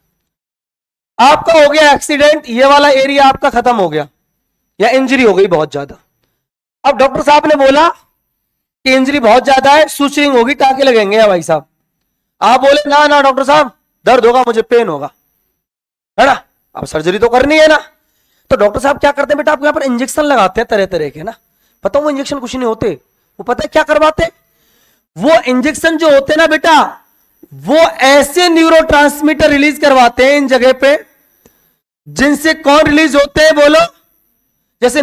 [SPEAKER 1] आपका हो गया एक्सीडेंट, ये वाला एरिया आपका खत्म हो गया या इंजरी हो गई बहुत ज्यादा। अब डॉक्टर साहब ने बोला कि इंजरी बहुत ज्यादा है, सुचरिंग होगी, टाके लगेंगे या भाई साहब। आप बोले ना ना डॉक्टर साहब, दर्द होगा, मुझे पेन होगा, है ना? अब सर्जरी तो करनी है ना। तो डॉक्टर साहब क्या करते हैं बेटा? आपको यहां पर इंजेक्शन लगाते हैं तरह तरह के ना। पता वो इंजेक्शन कुछ नहीं होते, वो पता है क्या करवाते? वो इंजेक्शन जो होते हैं ना बेटा, वो ऐसे न्यूरोट्रांसमीटर रिलीज करवाते हैं इन जगह पे, जिनसे कौन रिलीज होते हैं बोलो? जैसे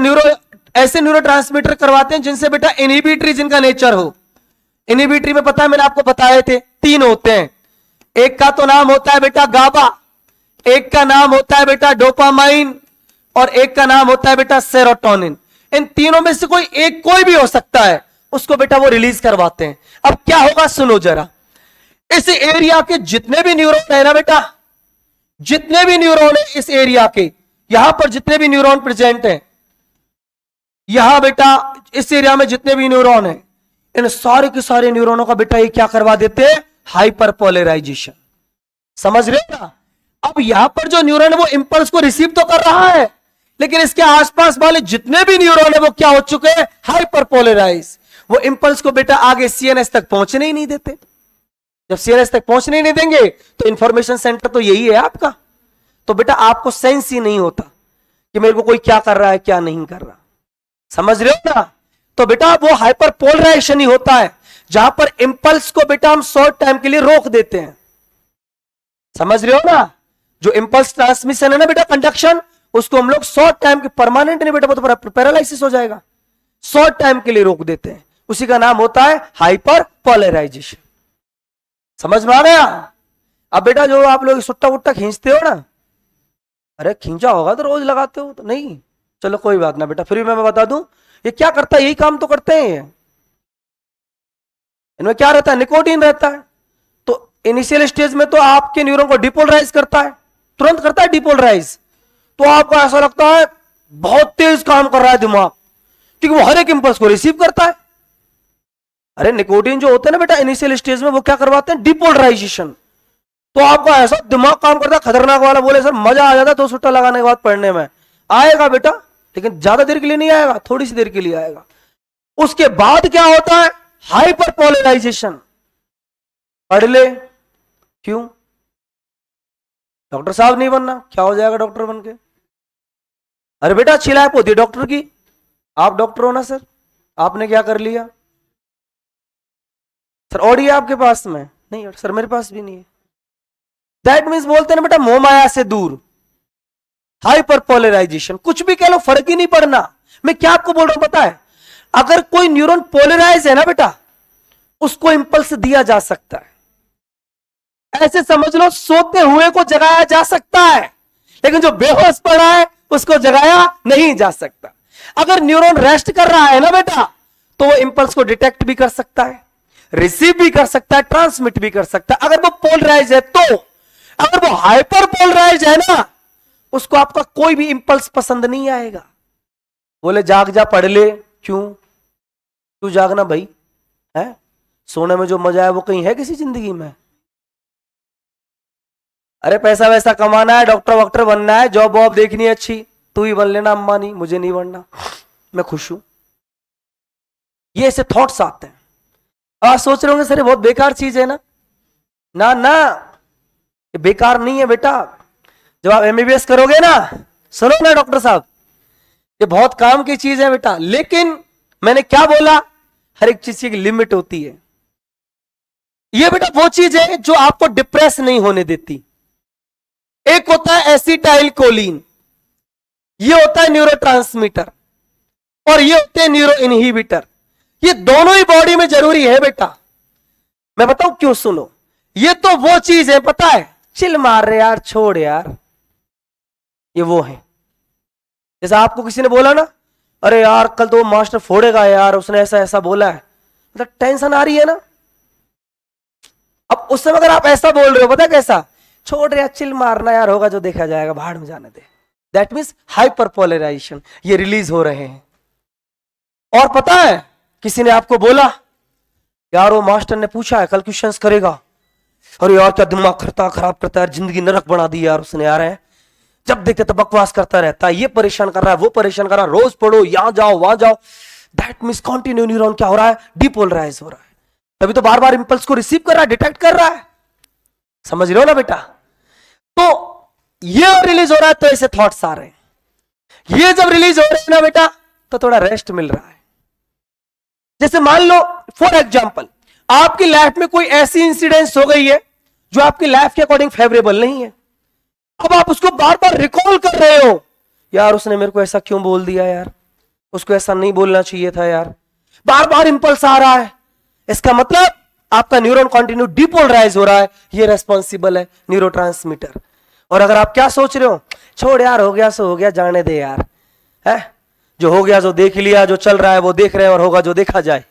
[SPEAKER 1] ऐसे न्यूरोट्रांसमीटर करवाते हैं जिनसे बेटा इनहिबिटरी जिनका नेचर हो। इनहिबिटरी में पता है, मैंने आपको बताए थे 3 होते हैं। एक का तो नाम होता है बेटा गाबा, एक का नाम होता है बेटा डोपामाइन, और एक का नाम होता है बेटा सेरोटोनिन। इन तीनों में से कोई भी हो सकता है, उसको बेटा वो रिलीज करवाते हैं। अब क्या होगा सुनो जरा, इस एरिया के जितने भी न्यूरॉन है ना बेटा, जितने भी न्यूरॉन है इस एरिया के, यहां पर जितने भी न्यूरॉन प्रेजेंट हैं, यहां बेटा इस एरिया में जितने भी न्यूरॉन हैं, इन सारे के सारे न्यूरॉनों का बेटा ये क्या करवा देते हैं? Hyperpolarization. समझ रहे हो ना? अब यहां पर जो न्यूरॉन है वो इंपल्स को रिसीव तो कर रहा है, लेकिन इसके आसपास वाले जितने भी न्यूरॉन है वो क्या हो चुके हैं? Hyper polarise. वो इंपल्स को बेटा आगे सीएनएस तक पहुंचने ही नहीं देते। जब सीएनएस तक पहुंचने ही नहीं देंगे तो इंफॉर्मेशन सेंटर तो यही है आपका। तो बेटा आपको सेंस ही नहीं होता कि मेरे को कोई क्या कर रहा है क्या नहीं कर रहा। समझ रहे हो ना? तो बेटा वो हाइपर पोलराइजेशन ही होता है, जहां पर इंपल्स को बेटा हम शॉर्ट टाइम के लिए रोक देते हैं। समझ रहे हो ना? जो इंपल्स ट्रांसमिशन है ना बेटा, कंडक्शन, उसको हम लोग शॉर्ट टाइम के, परमानेंट नहीं बेटा, वो तो पैरालिसिस हो जाएगा, शॉर्ट टाइम के लिए रोक देते हैं। उसी का नाम होता है हाइपर पोलराइजेशन। समझ में आ गया? अब बेटा जो आप लोग सुट्टा वुट्टा खींचते हो ना, अरे खींचा होगा तो रोज लगाते हो तो नहीं, चलो कोई बात ना बेटा, फिर भी मैं बता दूं ये क्या करता है, यही काम तो करते हैं ये। इनमें क्या रहता है? निकोटीन रहता है। तो इनिशियल स्टेज में तो आपके न्यूरॉन को डिपोलराइज करता है, तुरंत करता है डिपोलराइज। तो आपको ऐसा लगता है बहुत तेज काम कर रहा है दिमाग, क्योंकि वो हर एक इंपल्स को रिसीव करता है। अरे निकोटीन जो होता है ना बेटा इनिशियल स्टेज में, वो क्या करवाते हैं? डिपोलराइजेशन। तो आपका ऐसा दिमाग काम करता है खतरनाक वाला, बोले सर मजा आ जाता है 2 सुट्टा लगाने के बाद पढ़ने में। आएगा बेटा, लेकिन ज्यादा देर के लिए नहीं आएगा, थोड़ी सी देर के लिए आएगा। उसके बाद क्या होता है? Hyperpolarization. पढ़ ले। क्यों? डॉक्टर साहब नहीं बनना, क्या हो जाएगा डॉक्टर बन के? अरे बेटा अच्छी लाइफ होती है डॉक्टर की, आप डॉक्टर हो ना सर, आपने क्या कर लिया? सर ऑडी है आपके पास में? नहीं सर मेरे पास भी नहीं है। दैट मीन्स बोलते हैं ना बेटा मोह माया से दूर, हाइपर पोलराइजेशन। कुछ भी कह लो फर्क ही नहीं पड़ना। मैं क्या आपको बोल रहा हूं पता है? अगर कोई न्यूरॉन पोलराइज है ना बेटा, उसको इंपल्स दिया जा सकता है। ऐसे समझ लो सोते हुए को जगाया जा सकता है, लेकिन जो बेहोश पड़ा है उसको जगाया नहीं जा सकता। अगर न्यूरॉन रेस्ट कर रहा है ना बेटा, तो वो इंपल्स को डिटेक्ट भी कर सकता है, रिसीव भी कर सकता है, ट्रांसमिट भी कर सकता है। अगर वो पोलराइज है तो, अगर वो हाइपर पोलराइज है ना, उसको आपका कोई भी इंपल्स पसंद नहीं आएगा। बोले जाग जा पढ़ ले। क्यों जागना भाई? है सोने में जो मजा है वो कहीं है किसी जिंदगी में? अरे पैसा वैसा कमाना है, डॉक्टर वॉक्टर बनना है, जॉब वॉब देखनी है अच्छी, तू ही बन लेना अंबानी, मुझे नहीं बनना, मैं खुश हूं। ये ऐसे थॉट्स आते हैं। आप सोच रहे होंगे सर ये बहुत बेकार चीज है ना। ना ना, ये बेकार नहीं है बेटा। जब आप एमबीबीएस करोगे ना, सुनो ना डॉक्टर साहब, ये बहुत काम की चीज है बेटा, लेकिन मैंने क्या बोला, हर एक चीज की एक लिमिट होती है। ये बेटा वो चीज है जो आपको डिप्रेस नहीं होने देती। एक होता है एसिटाइल कोलिन, ये होता है न्यूरोट्रांसमीटर, और ये होते हैं न्यूरो इनहिबिटर। ये दोनों ही बॉडी में जरूरी है बेटा। मैं बताऊं क्यों, सुनो। ये तो वो चीज है, पता है, चिल मार रहे यार, छोड़ यार, ये वो है। जैसे आपको किसी ने बोला ना, अरे यार कल तो मास्टर फोड़ेगा यार, उसने ऐसा ऐसा बोला है, मतलब टेंशन आ रही है ना। अब उस समय अगर आप ऐसा बोल रहे हो, पता है कैसा, छोड़ रहे यार, चिल मारना यार, होगा जो देखा जाएगा, भाड़ में जाने दे। दैट मीन्स हाइपरपोलराइजेशन, ये रिलीज हो रहे हैं। और पता है, किसी ने आपको बोला यार वो मास्टर ने पूछा है कल क्वेश्चंस करेगा, अरे यार क्या दिमाग खराब करता है, जिंदगी नरक बना दी यार उसने यार, है जब देखते तो बकवास करता रहता है, ये परेशान कर रहा है, वो परेशान कर रहा है, रोज पढ़ो, यहां जाओ वहां जाओ। दैट मीन्स कॉन्टिन्यू न्यूरॉन क्या हो रहा है, डिपोलराइज हो रहा है। तभी तो बार बार इंपल्स को रिसीव कर रहा है, डिटेक्ट कर रहा है। समझ रहे हो ना बेटा। तो ये रिलीज हो रहा है तो ऐसे थॉट्स आ रहे हैं। ये जब रिलीज हो रहे हैं ना बेटा, तो थोड़ा रेस्ट मिल रहा है। जैसे मान लो फॉर एग्जाम्पल, आपकी लाइफ में कोई ऐसी इंसिडेंस हो गई है जो आपकी लाइफ के अकॉर्डिंग फेवरेबल नहीं है। अब आप उसको बार बार रिकॉल कर रहे हो, यार उसने मेरे को ऐसा क्यों बोल दिया यार, उसको ऐसा नहीं बोलना चाहिए था यार, बार बार इंपल्स आ रहा है। इसका मतलब आपका न्यूरॉन कंटिन्यू डिपोलराइज हो रहा है, ये रेस्पॉन्सिबल है न्यूरोट्रांसमीटर। और अगर आप क्या सोच रहे हो, छोड़ यार, हो गया सो हो गया, जाने दे यार, है जो हो गया जो देख लिया, जो चल रहा है वो देख रहे हैं, और होगा जो देखा जाए,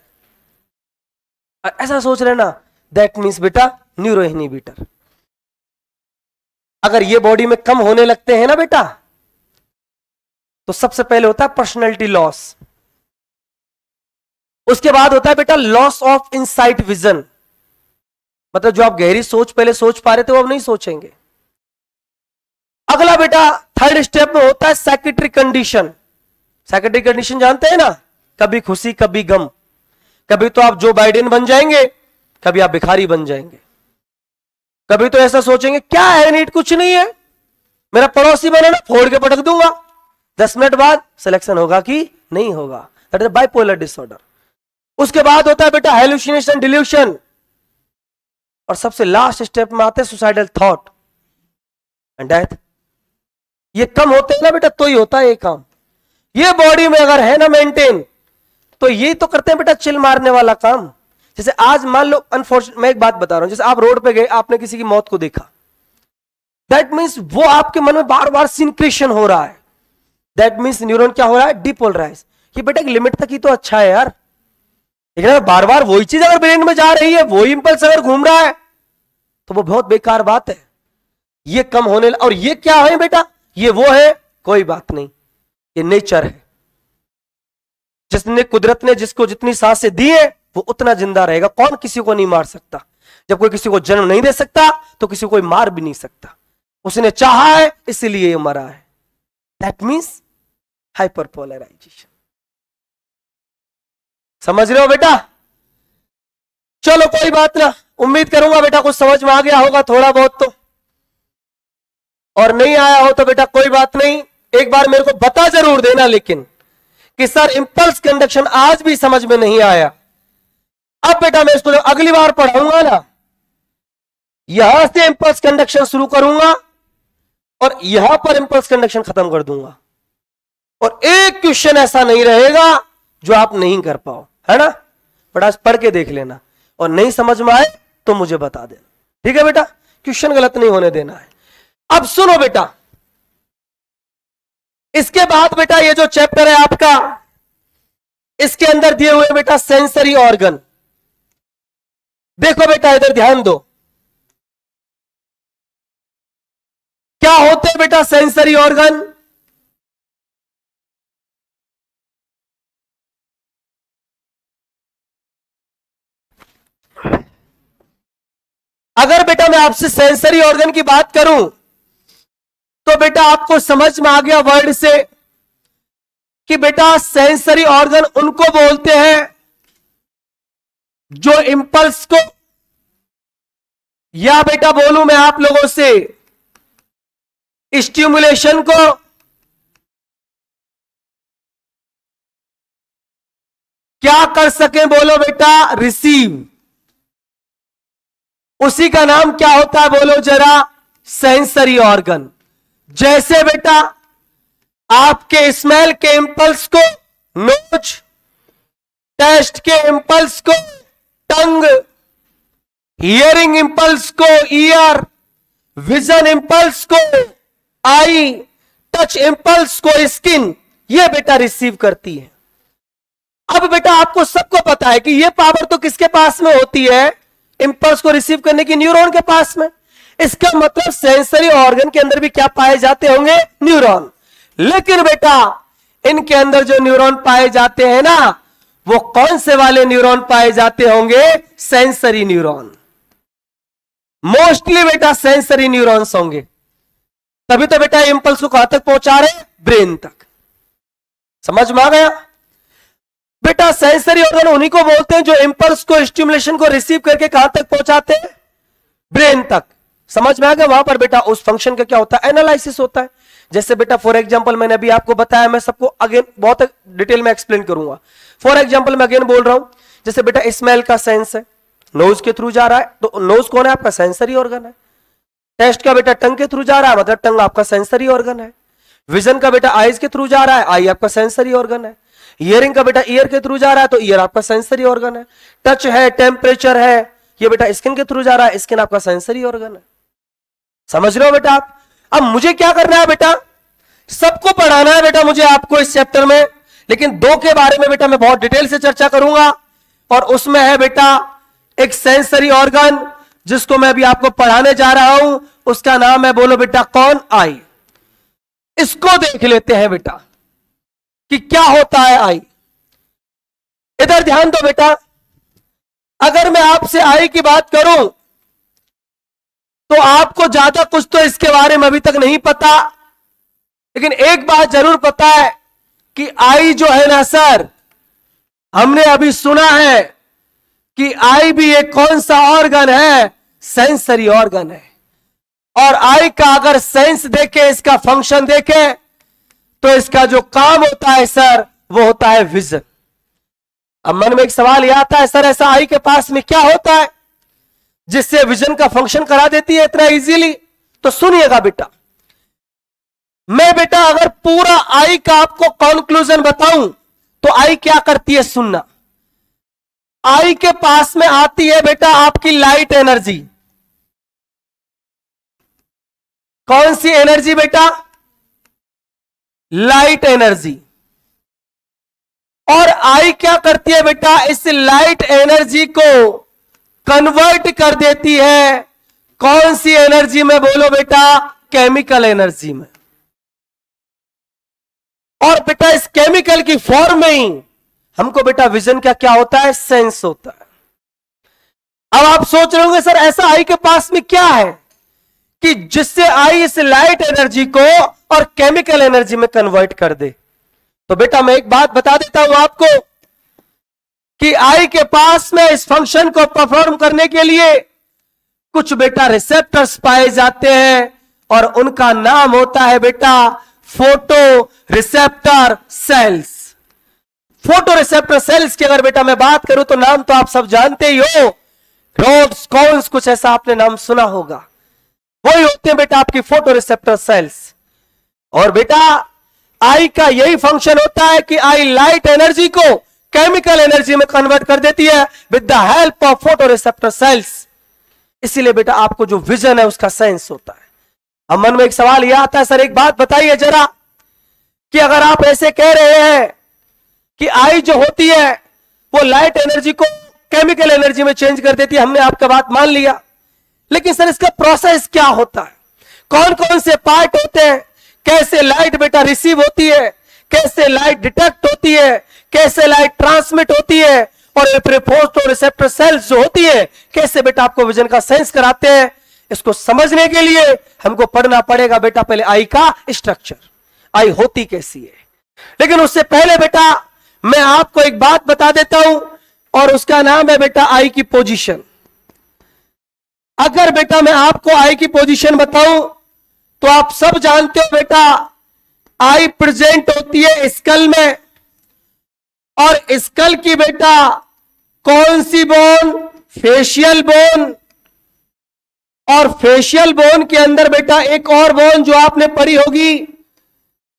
[SPEAKER 1] ऐसा सोच रहे ना, दैट मीन्स बेटा न्यूरो इनहिबिटर। अगर ये बॉडी में कम होने लगते हैं ना बेटा, तो सबसे पहले होता है पर्सनैलिटी लॉस, उसके बाद होता है बेटा लॉस ऑफ इनसाइट विजन, मतलब जो आप गहरी सोच पहले सोच पा रहे थे वो अब नहीं सोचेंगे। अगला बेटा थर्ड स्टेप में होता है साइकेट्रिक कंडीशन। साइकेट्रिक कंडीशन जानते हैं ना, कभी खुशी कभी गम, कभी तो आप जो बाइडेन बन जाएंगे, कभी आप भिखारी बन जाएंगे, कभी तो ऐसा सोचेंगे क्या है नीट, कुछ नहीं है, मेरा पड़ोसी बने ना फोड़ के पटक दूंगा, 10 मिनट बाद सिलेक्शन होगा कि नहीं होगा। That is bipolar disorder. उसके बाद होता है बेटा हेलुसिनेशन डिल्यूशन, और सबसे लास्ट स्टेप में आते हैं सुसाइडल थॉट एंड डेथ। ये कम होते हैं ना बेटा तो ही होता है ये काम। ये बॉडी में अगर है ना मेंटेन, तो ये तो करते हैं बेटा चिल मारने वाला काम। जैसे आज मान लो अनफॉर्चुनेट, मैं एक बात बता रहा हूं, जैसे आप रोड पे गए, आपने किसी की मौत को देखा, दैट मीन्स वो आपके मन में बार बार सिंक्रेशन हो रहा है, दैट मीन्स न्यूरॉन क्या हो रहा है, डिपोलराइज। ये बेटा एक लिमिट तक ही तो अच्छा है यार, लेकिन अगर बार बार वही चीज अगर ब्रेन में जा रही है, वही इंपल्स अगर घूम रहा है, तो वो बहुत बेकार बात है। ये कम होने और ये क्या है बेटा, ये वो है, कोई बात नहीं, ये नेचर है। जिसने कुदरत ने जिसको जितनी सांसें दी है वो उतना जिंदा रहेगा। कौन किसी को नहीं मार सकता। जब कोई किसी को जन्म नहीं दे सकता तो किसी को कोई मार भी नहीं सकता। उसने चाहा है इसलिए ये मरा है। That means hyperpolarization. समझ रहे हो बेटा। चलो कोई बात ना, उम्मीद करूंगा बेटा कुछ समझ में आ गया होगा थोड़ा बहुत तो, और नहीं आया हो तो बेटा कोई बात नहीं, एक बार मेरे को बता जरूर देना लेकिन कि सर इंपल्स कंडक्शन आज भी समझ में नहीं आया। अब बेटा मैं इसको अगली बार पढ़ाऊंगा ना, यहां से इंपल्स कंडक्शन शुरू करूंगा और यहां पर इंपल्स कंडक्शन खत्म कर दूंगा, और एक क्वेश्चन ऐसा नहीं रहेगा जो आप नहीं कर पाओ, है ना। बड़ा पढ़ के देख लेना, और नहीं समझ में आए तो मुझे बता देना, ठीक है बेटा। क्वेश्चन गलत नहीं होने देना है। अब सुनो बेटा, इसके बाद बेटा ये जो चैप्टर है आपका, इसके अंदर दिए हुए बेटा सेंसरी ऑर्गन। देखो बेटा इधर ध्यान दो, क्या होते हैं बेटा सेंसरी ऑर्गन। अगर बेटा मैं आपसे सेंसरी ऑर्गन की बात करूं तो बेटा आपको समझ में आ गया वर्ड से कि बेटा सेंसरी ऑर्गन उनको बोलते हैं जो इंपल्स को, या बेटा बोलूं मैं आप लोगों से, स्टिमुलेशन को क्या कर सके, बोलो बेटा, रिसीव। उसी का नाम क्या होता है, बोलो जरा, सेंसरी ऑर्गन। जैसे बेटा आपके स्मेल के इंपल्स को नोज, टेस्ट के इंपल्स को टंग, हियरिंग इंपल्स को ईयर, विजन इंपल्स को आई, टच इंपल्स को स्किन, ये बेटा रिसीव करती है। अब बेटा आपको सबको पता है कि ये पावर तो किसके पास में होती है, इंपल्स को रिसीव करने की न्यूरॉन के पास में। इसका मतलब सेंसरी ऑर्गन के अंदर भी क्या पाए जाते होंगे, न्यूरॉन। लेकिन बेटा इनके अंदर जो न्यूरॉन पाए जाते हैं ना, वो कौन से वाले न्यूरॉन पाए जाते होंगे, सेंसरी न्यूरॉन। मोस्टली बेटा सेंसरी न्यूरॉन्स होंगे। तभी तो बेटा इंपल्स को कहां तक पहुंचा रहे, ब्रेन तक। समझ में आ गया बेटा? सेंसरी ऑर्गन उन्हीं को बोलते हैं जो इंपल्स को, स्टिमुलेशन को रिसीव करके कहां तक पहुंचाते हैं, ब्रेन तक। समझ में आ गया? वहां पर बेटा उस फंक्शन का क्या होता है, एनालिसिस होता है। जैसे बेटा फॉर एग्जांपल मैंने अभी आपको बताया, मैं सबको अगेन बहुत डिटेल में एक्सप्लेन करूंगा। फॉर एग्जांपल मैं अगेन बोल रहा हूं, जैसे बेटा स्मेल का सेंस है, नोज के थ्रू जा रहा है, तो नोज कौन है, आपका सेंसरी ऑर्गन है। टेस्ट का बेटा टंग के थ्रू जा रहा है, मतलब टंग आपका सेंसरी ऑर्गन है। विजन का बेटा आईज के थ्रू जा रहा है, आई आपका सेंसरी ऑर्गन है। हियरिंग का बेटा ईयर के थ्रू जा रहा है, तो ईयर आपका सेंसरी ऑर्गन है। टच है, टेम्परेचर है, ये बेटा स्किन के थ्रू जा रहा है, स्किन आपका सेंसरी ऑर्गन है। समझ रहे हो बेटा आप? अब मुझे क्या करना है बेटा, सबको पढ़ाना है बेटा मुझे आपको इस चैप्टर में, लेकिन दो के बारे में बेटा मैं बहुत डिटेल से चर्चा करूंगा, और उसमें है बेटा एक सेंसरी ऑर्गन जिसको मैं अभी आपको पढ़ाने जा रहा हूं, उसका नाम है, बोलो बेटा कौन, आई। इसको देख लेते हैं बेटा कि क्या होता है आई। इधर ध्यान दो बेटा, अगर मैं आपसे आई की बात करूं तो आपको ज्यादा कुछ तो इसके बारे में अभी तक नहीं पता, लेकिन एक बात जरूर पता है कि आई जो है ना सर, हमने अभी सुना है कि आई भी एक कौन सा ऑर्गन है, सेंसरी ऑर्गन है। और आई का अगर सेंस देखे, इसका फंक्शन देखे, तो इसका जो काम होता है सर, वो होता है विजन। अब मन में एक सवाल यह आता है, सर ऐसा आई के पास में क्या होता है जिससे विजन का फंक्शन करा देती है इतना इजीली? तो सुनिएगा बेटा, मैं बेटा अगर पूरा आई का आपको कंक्लूजन बताऊं तो आई क्या करती है, सुनना। आई के पास में आती है बेटा आपकी लाइट एनर्जी। कौन सी एनर्जी बेटा, लाइट एनर्जी। और आई क्या करती है बेटा, इस लाइट एनर्जी को कन्वर्ट कर देती है कौन सी एनर्जी में, बोलो बेटा, केमिकल एनर्जी में। और बेटा इस केमिकल की फॉर्म में ही हमको बेटा विजन का क्या होता है, सेंस होता है। अब आप सोच रहे होंगे सर ऐसा आई के पास में क्या है कि जिससे आई इस लाइट एनर्जी को और केमिकल एनर्जी में कन्वर्ट कर दे। तो बेटा मैं एक बात बता देता हूं आपको कि आई के पास में इस फंक्शन को परफॉर्म करने के लिए कुछ बेटा रिसेप्टर्स पाए जाते हैं, और उनका नाम होता है बेटा photo receptor cells. Photo receptor cells की अगर बेटा मैं बात करूं तो नाम तो आप सब जानते ही हो, रोड्स, कॉन्स, कुछ ऐसा आपने नाम सुना होगा। वही होते हैं बेटा आपकी फोटो रिसेप्टर सेल्स। और बेटा आई का यही फंक्शन होता है कि आई लाइट एनर्जी को केमिकल एनर्जी में कन्वर्ट कर देती है with the help of photo receptor cells. इसीलिए बेटा आपको जो विजन है उसका सेंस होता है। अब मन में एक सवाल यह आता है, सर एक बात बताइए जरा कि अगर आप ऐसे कह रहे हैं कि आई जो होती है वो लाइट एनर्जी को केमिकल एनर्जी में चेंज कर देती है, हमने आपका बात मान लिया, लेकिन सर इसका प्रोसेस क्या होता है, कौन कौन से पार्ट होते हैं, कैसे लाइट बेटा रिसीव होती है, कैसे लाइट डिटेक्ट होती है, कैसे लाइट ट्रांसमिट होती है, और फोटो रिसेप्टर सेल्स जो होती है कैसे बेटा आपको विजन का सेंस कराते हैं। इसको समझने के लिए हमको पढ़ना पड़ेगा बेटा पहले आई का स्ट्रक्चर, आई होती कैसी है। लेकिन उससे पहले बेटा मैं आपको एक बात बता देता हूं, और उसका नाम है बेटा आई की पोजीशन। अगर बेटा मैं आपको आई की पोजीशन बताऊं तो आप सब जानते हो बेटा आई प्रेजेंट होती है स्कल में, और स्कल की बेटा कौन सी बोन? Facial bone. और फेशियल बोन के अंदर बेटा एक और बोन जो आपने पढ़ी होगी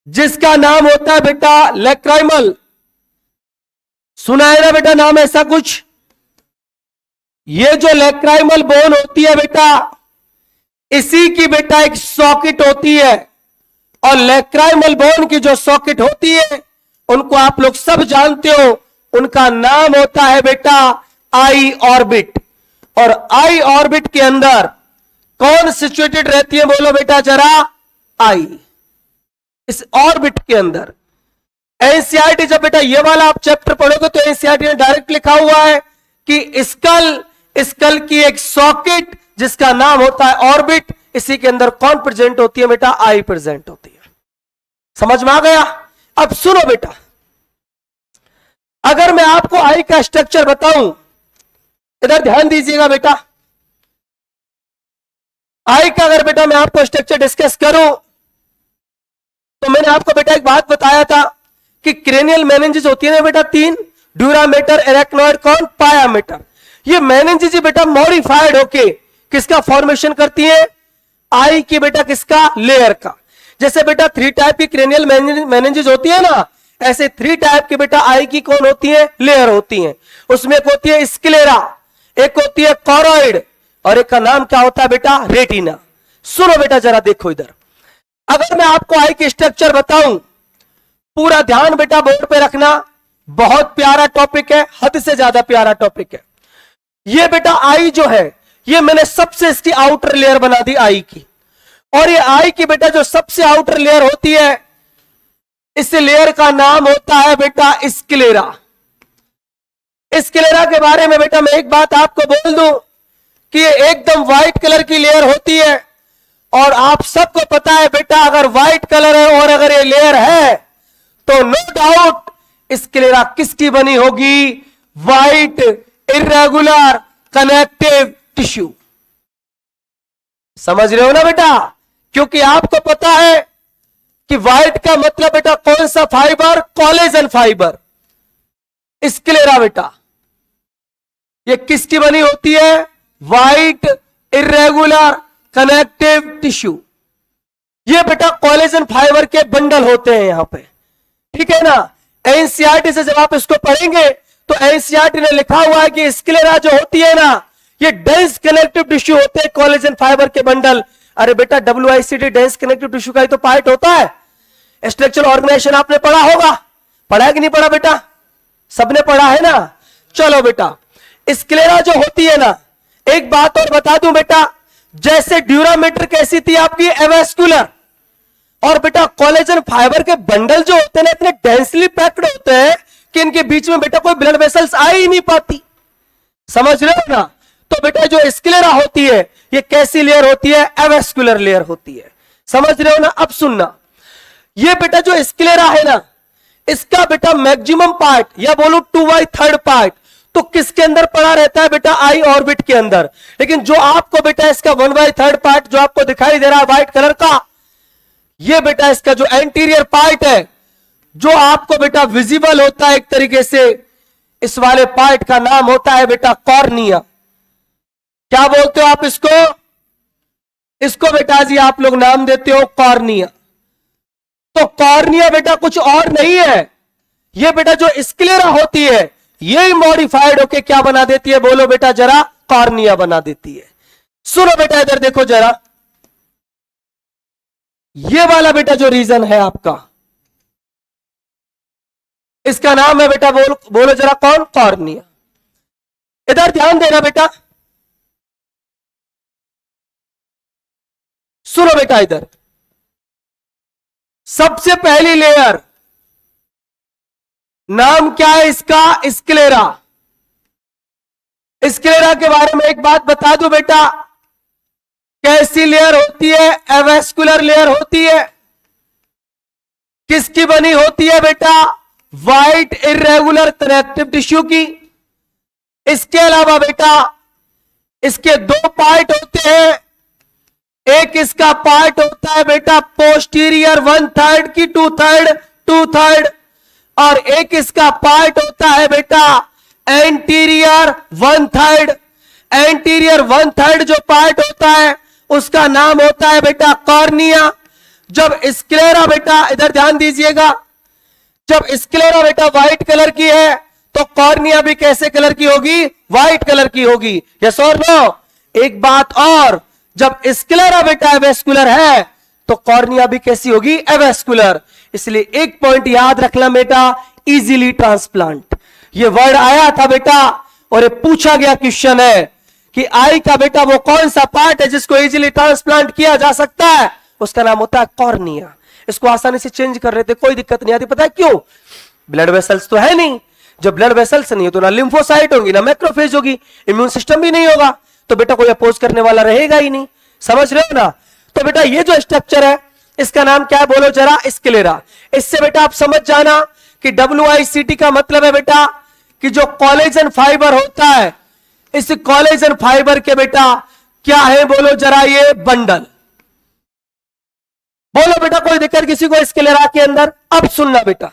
[SPEAKER 1] जिसका नाम होता है बेटा लैक्राइमल। सुना है ना बेटा नाम ऐसा कुछ? ये जो लैक्राइमल बोन होती है बेटा, इसी की बेटा एक सॉकेट होती है। और लैक्राइमल बोन की जो सॉकेट होती है उनको आप लोग सब जानते हो, उनका नाम होता है बेटा आई ऑर्बिट। और आई ऑर्बिट के अंदर कौन सिचुएटेड रहती है? बोलो बेटा जरा। आई। इस ऑर्बिट के अंदर एनसीईआरटी, जब बेटा ये वाला आप चैप्टर पढ़ोगे तो एनसीईआरटी ने डायरेक्ट लिखा हुआ है कि स्कल की एक सॉकेट जिसका नाम होता है ऑर्बिट, इसी के अंदर कौन प्रेजेंट होती है बेटा? आई प्रेजेंट होती है। समझ में आ गया? अब सुनो बेटा, अगर मैं आपको आई का स्ट्रक्चर बताऊं, इधर ध्यान दीजिएगा बेटा। आई का अगर बेटा मैं आपको स्ट्रक्चर डिस्कस करूं तो मैंने आपको बेटा एक बात बताया था कि क्रेनियल मेनिंजेस होती है ना बेटा तीन, ड्यूरामेटर, एरेक्नोइड, कौन? पायामेटर। ये मेनिंजेस बेटा मॉडिफाइड होके किसका फॉर्मेशन करती है? आई की बेटा किसका? लेयर का। जैसे बेटा 3 टाइप की क्रेनियल मेनिंजेस होती है ना, ऐसे 3 टाइप की बेटा आई की कौन होती है? लेयर होती है। उसमें एक होती है स्क्लेरा, एक होती है कॉरॉइड, और एक का नाम क्या होता है बेटा? रेटिना। सुनो बेटा जरा देखो इधर, अगर मैं आपको आई के स्ट्रक्चर बताऊं, पूरा ध्यान बेटा बोर्ड पे रखना, बहुत प्यारा टॉपिक है, हद से ज्यादा प्यारा टॉपिक है। ये बेटा आई जो है, ये मैंने सबसे इसकी आउटर लेयर बना दी आई की। और ये आई की बेटा जो सबसे आउटर लेयर होती है, इस लेयर का नाम होता है बेटा स्क्लेरा। स्क्लेरा के बारे में बेटा मैं एक बात आपको बोल दूं कि ये एकदम व्हाइट कलर की लेयर होती है। और आप सबको पता है बेटा, अगर व्हाइट कलर है और अगर ये लेयर है तो नो डाउट स्क्लेरा किसकी बनी होगी? White irregular connective tissue. समझ रहे हो ना बेटा? क्योंकि आपको पता है कि व्हाइट का मतलब बेटा कौन सा फाइबर? Collagen fibre. स्क्लेरा बेटा ये किसकी बनी होती है? White irregular connective tissue. ये बेटा कोलेजन फाइबर के बंडल होते हैं यहां पे, ठीक है ना? एनसीईआरटी से जब आप इसको पढ़ेंगे तो एनसीईआरटी ने लिखा हुआ है कि स्क्लेरा जो होती है ना, ये डेंस कनेक्टिव टिश्यू होते हैं, कोलेजन फाइबर के बंडल। अरे बेटा WICT डेंस कनेक्टिव टिश्यू का ही तो पार्ट होता है। स्ट्रक्चरल ऑर्गेनाइजेशन आपने पढ़ा होगा, पढ़ा है कि नहीं पढ़ा बेटा? सबने पढ़ा है ना? चलो बेटा, स्क्लेरा जो होती है ना, एक बात और बता दूं बेटा, जैसे ड्यूरामेटर कैसी थी आपकी? एवेस्कुलर। और बेटा कोलेजन फाइबर के बंडल जो होते हैं ना, इतने डेंसली पैक्ड होते हैं कि इनके बीच में बेटा कोई ब्लड वेसल्स आ ही नहीं पाती। समझ रहे हो ना? तो बेटा जो स्क्लेरा होती है, ये कैसी लेयर होती है? एवेस्कुलर लेयर होती है। समझ रहे हो ना? अब सुनना, ये बेटा जो स्क्लेरा है ना, इसका बेटा मैक्सिमम पार्ट या बोलो 2/3 पार्ट तो किसके अंदर पड़ा रहता है बेटा? आई ऑर्बिट के अंदर। लेकिन जो आपको बेटा इसका 1/3 पार्ट जो आपको दिखाई दे रहा है व्हाइट कलर का, ये बेटा इसका जो एंटीरियर पार्ट है, जो आपको बेटा विजिबल होता है एक तरीके से, इस वाले पार्ट का नाम होता है बेटा कॉर्निया। क्या बोलते हो आप इसको? इसको बेटा जी आप लोग नाम देते हो कॉर्निया। तो कॉर्निया बेटा कुछ और नहीं है, ये बेटा जो स्क्लेरा होती है, ये मॉडिफाइड होके क्या बना देती है? बोलो बेटा जरा। कॉर्निया बना देती है। सुनो बेटा इधर देखो जरा, ये वाला बेटा जो रीजन है आपका, इसका नाम है बेटा बोलो जरा कौन? कॉर्निया। इधर ध्यान देना बेटा, सुनो बेटा इधर, सबसे पहली लेयर नाम क्या है इसका? स्क्लेरा। स्क्लेरा के बारे में एक बात बता दूं बेटा, कैसी लेयर होती है? एवेस्कुलर लेयर होती है। किसकी बनी होती है बेटा? व्हाइट इर्रेगुलर कनेक्टिव टिश्यू की। इसके अलावा बेटा इसके 2 पार्ट होते हैं। एक इसका पार्ट होता है बेटा पोस्टीरियर 1/3 की 2/3 और एक इसका पार्ट होता है बेटा एंटीरियर 1/3। एंटीरियर 1/3 जो पार्ट होता है उसका नाम होता है बेटा कॉर्निया। जब स्क्लेरा बेटा, इधर ध्यान दीजिएगा, जब स्क्लेरा बेटा व्हाइट कलर की है तो कॉर्निया भी कैसे कलर की होगी? व्हाइट कलर की होगी। यस और नो? एक बात और, जब स्क्लेरा बेटा एवेस्कुलर है तो कॉर्निया भी कैसी होगी? एवेस्कुलर। इसलिए एक पॉइंट याद रखना बेटा, इजीली ट्रांसप्लांट, ये वर्ड आया था बेटा और ये पूछा गया क्वेश्चन है कि आई का बेटा वो कौन सा पार्ट है जिसको इजीली ट्रांसप्लांट किया जा सकता है? उसका नाम होता है कॉर्निया। इसको आसानी से चेंज कर रहे थे, कोई दिक्कत नहीं आती। पता है क्यों? ब्लड वेसल्स तो है नहीं। जब ब्लड वेसल्स नहीं हो तो ना लिम्फोसाइट होगी ना मैक्रोफेज होगी, इम्यून सिस्टम भी नहीं होगा, तो बेटा कोई अपोज करने वाला रहेगा ही नहीं। समझ रहे हो ना? तो बेटा ये जो स्ट्रक्चर है इसका नाम क्या है बोलो जरा? स्क्लेरा। इससे बेटा आप समझ जाना कि WICT का मतलब है बेटा कि जो कोलेजन फाइबर होता है, इस कोलेजन फाइबर के बेटा क्या है बोलो जरा? ये बंडल। बोलो बेटा, कोई दिक्कत किसी को स्क्लेरा के अंदर? अब सुनना बेटा,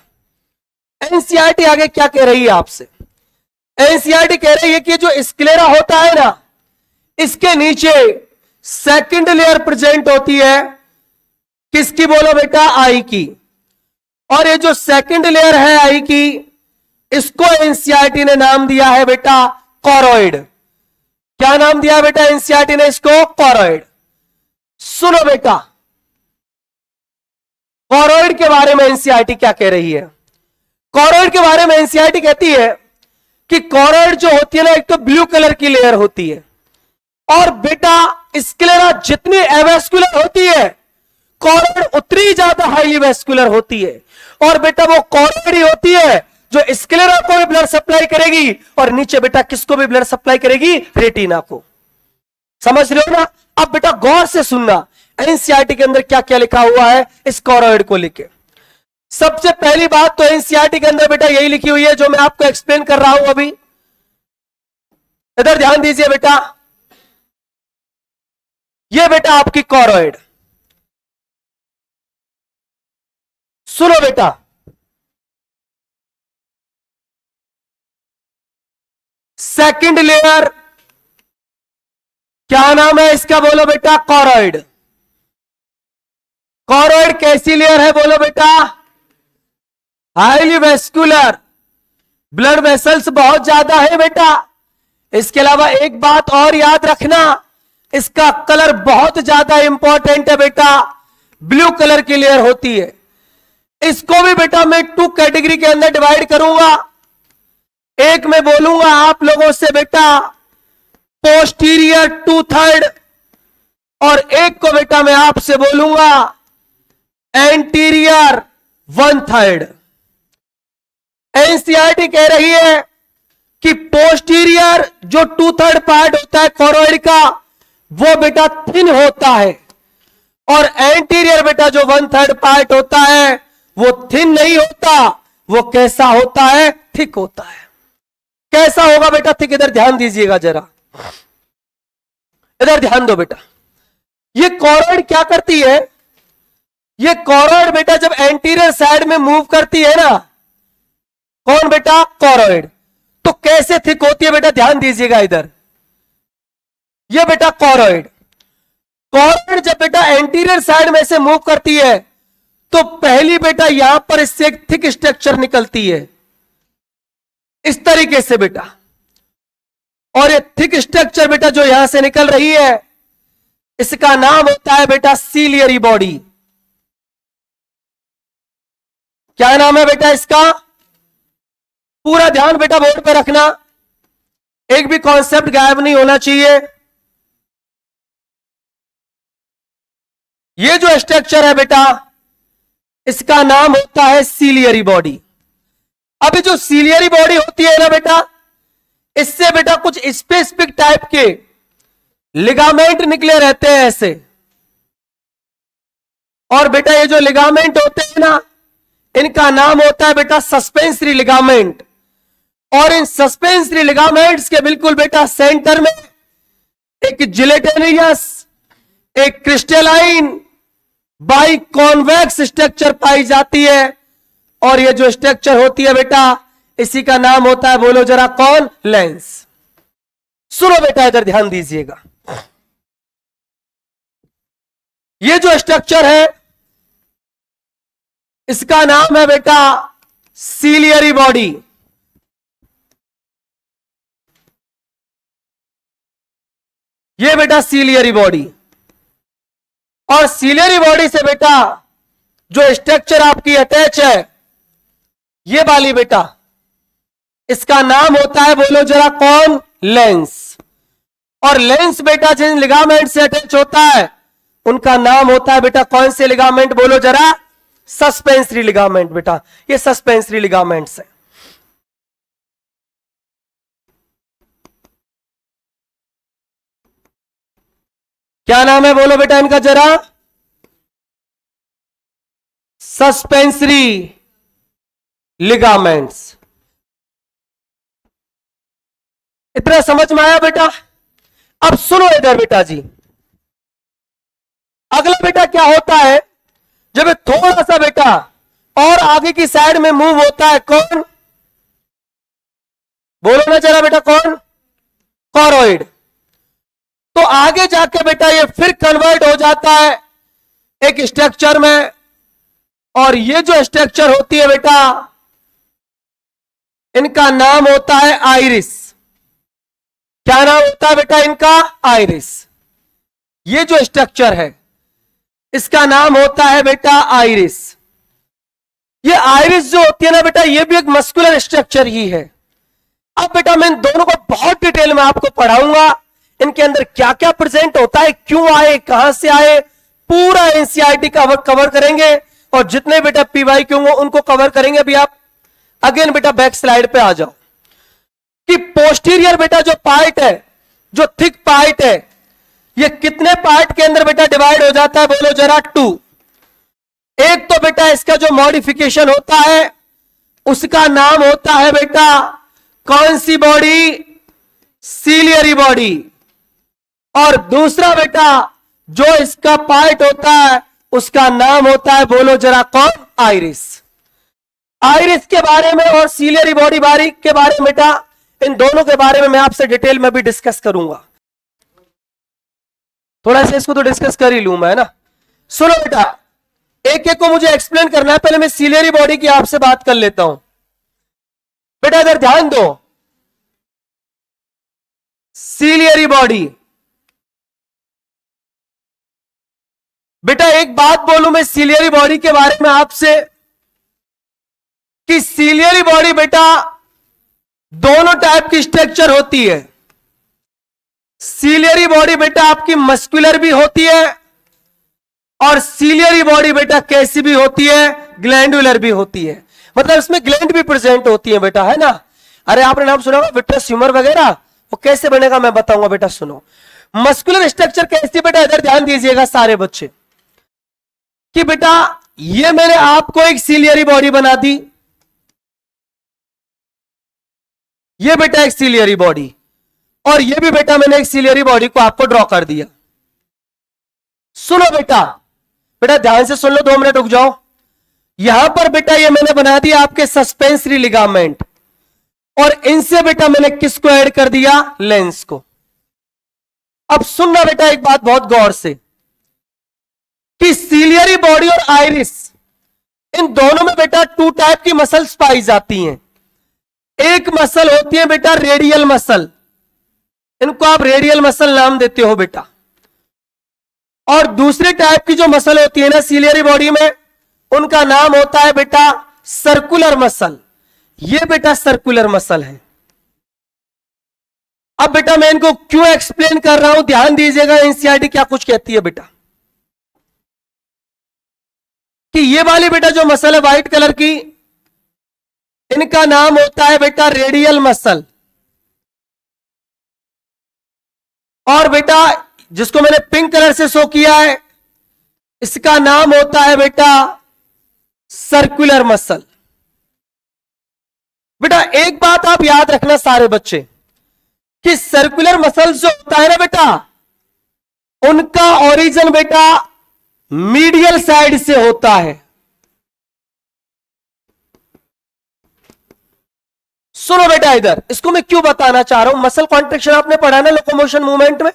[SPEAKER 1] एनसीईआरटी आगे क्या कह रही है आपसे? एनसीईआरटी कह रही है कि जो स्क्लेरा होता है ना, इसके नीचे सेकंड लेयर प्रेजेंट होती है। किसकी बोलो बेटा? आई की। और ये जो सेकंड लेयर है आई की, इसको एनसीईआरटी ने नाम दिया है बेटा कॉरोइड। क्या नाम दिया है बेटा एनसीईआरटी ने इसको? कॉरोइड। सुनो बेटा, कॉरोइड के बारे में एनसीईआरटी क्या कह रही है? कॉरोइड के बारे में एनसीईआरटी कहती है कि कॉरोइड जो होती है ना, एक तो ब्लू कलर की लेयर होती है, और बेटा स्क्लेरा जितनी एवेस्कुलर होती है, कॉरोइड उतनी ज्यादा हाईली वेस्कुलर होती है। और बेटा वो कॉरोइड ही होती है जो स्क्लेरा को भी ब्लड सप्लाई करेगी और नीचे बेटा किसको भी ब्लड सप्लाई करेगी? रेटिना को। समझ रहे हो ना? अब बेटा गौर से सुनना, एनसीईआरटी के अंदर क्या क्या लिखा हुआ है इस कॉरोइड को लेके। सबसे पहली बात तो एनसीईआरटी के अंदर बेटा यही लिखी हुई है जो मैं आपको एक्सप्लेन कर रहा हूं अभी। इधर ध्यान दीजिए बेटा, ये बेटा आपकी कॉरोइड। सुनो बेटा, सेकंड लेयर क्या नाम है इसका बोलो बेटा? कॉरोइड। कॉरोइड कैसी लेयर है बोलो बेटा? हाईली वेस्कुलर, ब्लड वेसल्स बहुत ज्यादा है बेटा। इसके अलावा एक बात और याद रखना, इसका कलर बहुत ज्यादा इंपॉर्टेंट है बेटा, ब्लू कलर की लेयर होती है। इसको भी बेटा मैं 2 कैटेगरी के अंदर डिवाइड करूंगा। एक मैं बोलूंगा आप लोगों से बेटा पोस्टीरियर 2/3, और एक को बेटा मैं आपसे बोलूंगा एंटीरियर 1/3। एनसीईआरटी कह रही है कि पोस्टीरियर जो 2/3 पार्ट होता है कॉरोइड का, वो बेटा थिन होता है, और एंटीरियर बेटा जो 1/3 पार्ट होता है वो थिन नहीं होता, वो कैसा होता है? थिक होता है। कैसा होगा बेटा थिक? इधर ध्यान दीजिएगा जरा, इधर ध्यान दो बेटा। ये कॉरोइड क्या करती है? ये कॉरोइड बेटा जब एंटीरियर साइड में मूव करती है ना, कौन बेटा? कॉरोइड। तो कैसे थिक होती है बेटा? ध्यान दीजिएगा इधर, ये बेटा कॉरोइड। कॉरोइड जब बेटा एंटीरियर साइड में से मूव करती है तो पहली बेटा यहां पर इससे एक थिक स्ट्रक्चर निकलती है इस तरीके से बेटा, और ये थिक स्ट्रक्चर बेटा जो यहां से निकल रही है इसका नाम होता है बेटा सीलियरी बॉडी। क्या नाम है बेटा इसका? पूरा ध्यान बेटा बोर्ड पे रखना, एक भी कॉन्सेप्ट गायब नहीं होना चाहिए। ये जो स्ट्रक्चर है बेटा इसका नाम होता है सीलियरी बॉडी। अब जो सीलियरी बॉडी होती है ना बेटा, इससे बेटा कुछ स्पेसिफिक टाइप के लिगामेंट निकले रहते हैं ऐसे, और बेटा ये जो लिगामेंट होते हैं ना, इनका नाम होता है बेटा सस्पेंसरी लिगामेंट। और इन सस्पेंसरी लिगामेंट्स के बिल्कुल बेटा सेंटर में एक जिलेटिनियस, एक क्रिस्टलाइन बाई कॉन्वेक्स स्ट्रक्चर पाई जाती है, और ये जो स्ट्रक्चर होती है बेटा, इसी का नाम होता है, बोलो जरा कौन? लेंस। सुनो बेटा, इधर ध्यान दीजिएगा। ये जो स्ट्रक्चर है इसका नाम है बेटा सीलियरी बॉडी। ये बेटा सीलियरी बॉडी, और सीलियरी बॉडी से बेटा जो स्ट्रक्चर आपकी अटैच है, ये वाली बेटा, इसका नाम होता है, बोलो जरा कौन? लेंस। और लेंस बेटा जिन लिगामेंट से अटैच होता है उनका नाम होता है बेटा कौन से लिगामेंट? बोलो जरा। सस्पेंसरी लिगामेंट बेटा, ये सस्पेंसरी लिगामेंट्स है। क्या नाम है बोलो बेटा इनका जरा? Suspensory ligaments. इतना समझ में आया बेटा? अब सुनो इधर बेटा जी, अगला बेटा क्या होता है, जब थोड़ा सा बेटा और आगे की साइड में मूव होता है, कौन? बोलो ना जरा बेटा, कौन? कॉरोइड। तो आगे जाके बेटा ये फिर कन्वर्ट हो जाता है एक स्ट्रक्चर में, और ये जो स्ट्रक्चर होती है बेटा, इनका नाम होता है आइरिस। क्या नाम होता है बेटा इनका? आइरिस। ये जो स्ट्रक्चर है इसका नाम होता है बेटा आइरिस। ये आइरिस जो होती है ना बेटा, ये भी एक मस्कुलर स्ट्रक्चर ही है। अब बेटा मैं इन दोनों को बहुत डिटेल में आपको पढ़ाऊंगा, इनके अंदर क्या क्या प्रेजेंट होता है, क्यों आए, कहां से आए, पूरा एनसीईआरटी कवर करेंगे, और जितने बेटा पीवाई क्यों उनको कवर करेंगे। अभी आप अगेन बेटा बैक स्लाइड पे आ जाओ कि पोस्टीरियर बेटा जो पार्ट है, जो थिक पार्ट है, ये कितने पार्ट के अंदर बेटा डिवाइड हो जाता है? बोलो जरा 2। एक तो बेटा इसका जो मॉडिफिकेशन होता है उसका नाम होता है बेटा कौन सी बॉडी? Ciliary body. और दूसरा बेटा जो इसका पार्ट होता है उसका नाम होता है, बोलो जरा कौन? आइरिस। आइरिस के बारे में और सीलियरी बॉडी बारीक के बारे में बेटा, इन दोनों के बारे में मैं आपसे डिटेल में भी डिस्कस करूंगा। थोड़ा सा इसको तो डिस्कस कर ही लूं मैं, है ना। सुनो बेटा, एक एक को मुझे एक्सप्लेन करना है। पहले मैं सीलियरी बॉडी की आपसे बात कर लेता हूं। बेटा इधर ध्यान दो, सीलियरी बॉडी। बेटा एक बात बोलूं मैं सीलियरी बॉडी के बारे में आपसे, कि सीलियरी बॉडी बेटा दोनों टाइप की स्ट्रक्चर होती है। सीलियरी बॉडी बेटा आपकी मस्कुलर भी होती है, और सीलियरी बॉडी बेटा कैसी भी होती है? ग्लैंडुलर भी होती है। मतलब इसमें ग्लैंड भी प्रेजेंट होती है बेटा, है ना। अरे आपने नाम सुना होगा विट्रस ह्यूमर वगैरह, वो कैसे बनेगा मैं बताऊंगा बेटा। सुनो, मस्कुलर स्ट्रक्चर कैसी बेटा, इधर ध्यान दीजिएगा सारे बच्चे, कि बेटा ये मैंने आपको एक सीलियरी बॉडी बना दी, ये बेटा एक सीलियरी बॉडी, और ये भी बेटा मैंने एक सीलियरी बॉडी को आपको ड्रॉ कर दिया। सुनो बेटा, बेटा ध्यान से सुन लो, 2 मिनट रुक जाओ। यहां पर बेटा ये मैंने बना दिया आपके सस्पेंसरी लिगामेंट, और इनसे बेटा मैंने किसको ऐड कर दिया? लेंस को। अब सुनना बेटा एक बात बहुत गौर से, कि सीलियरी बॉडी और आइरिस, इन दोनों में बेटा 2 टाइप की मसल्स पाई जाती हैं। एक मसल होती है बेटा रेडियल मसल, इनको आप रेडियल मसल नाम देते हो बेटा। और दूसरे टाइप की जो मसल होती है ना सीलियरी बॉडी में, उनका नाम होता है बेटा सर्कुलर मसल। ये बेटा सर्कुलर मसल है। अब बेटा मैं इनको क्यों एक्सप्लेन कर रहा हूं, ध्यान दीजिएगा एनसीईआरटी क्या कुछ कहती है बेटा, कि ये वाली बेटा जो मसल है व्हाइट कलर की, इनका नाम होता है बेटा रेडियल मसल। और बेटा जिसको मैंने पिंक कलर से शो किया है, इसका नाम होता है बेटा सर्कुलर मसल। बेटा एक बात आप याद रखना सारे बच्चे, कि सर्कुलर मसल जो होता है ना बेटा, उनका ओरिजिन बेटा मीडियल साइड से होता है। सुनो बेटा इधर, इसको मैं क्यों बताना चाह रहा हूं, मसल कॉन्ट्रेक्शन आपने पढ़ा ना लोकोमोशन मूवमेंट में।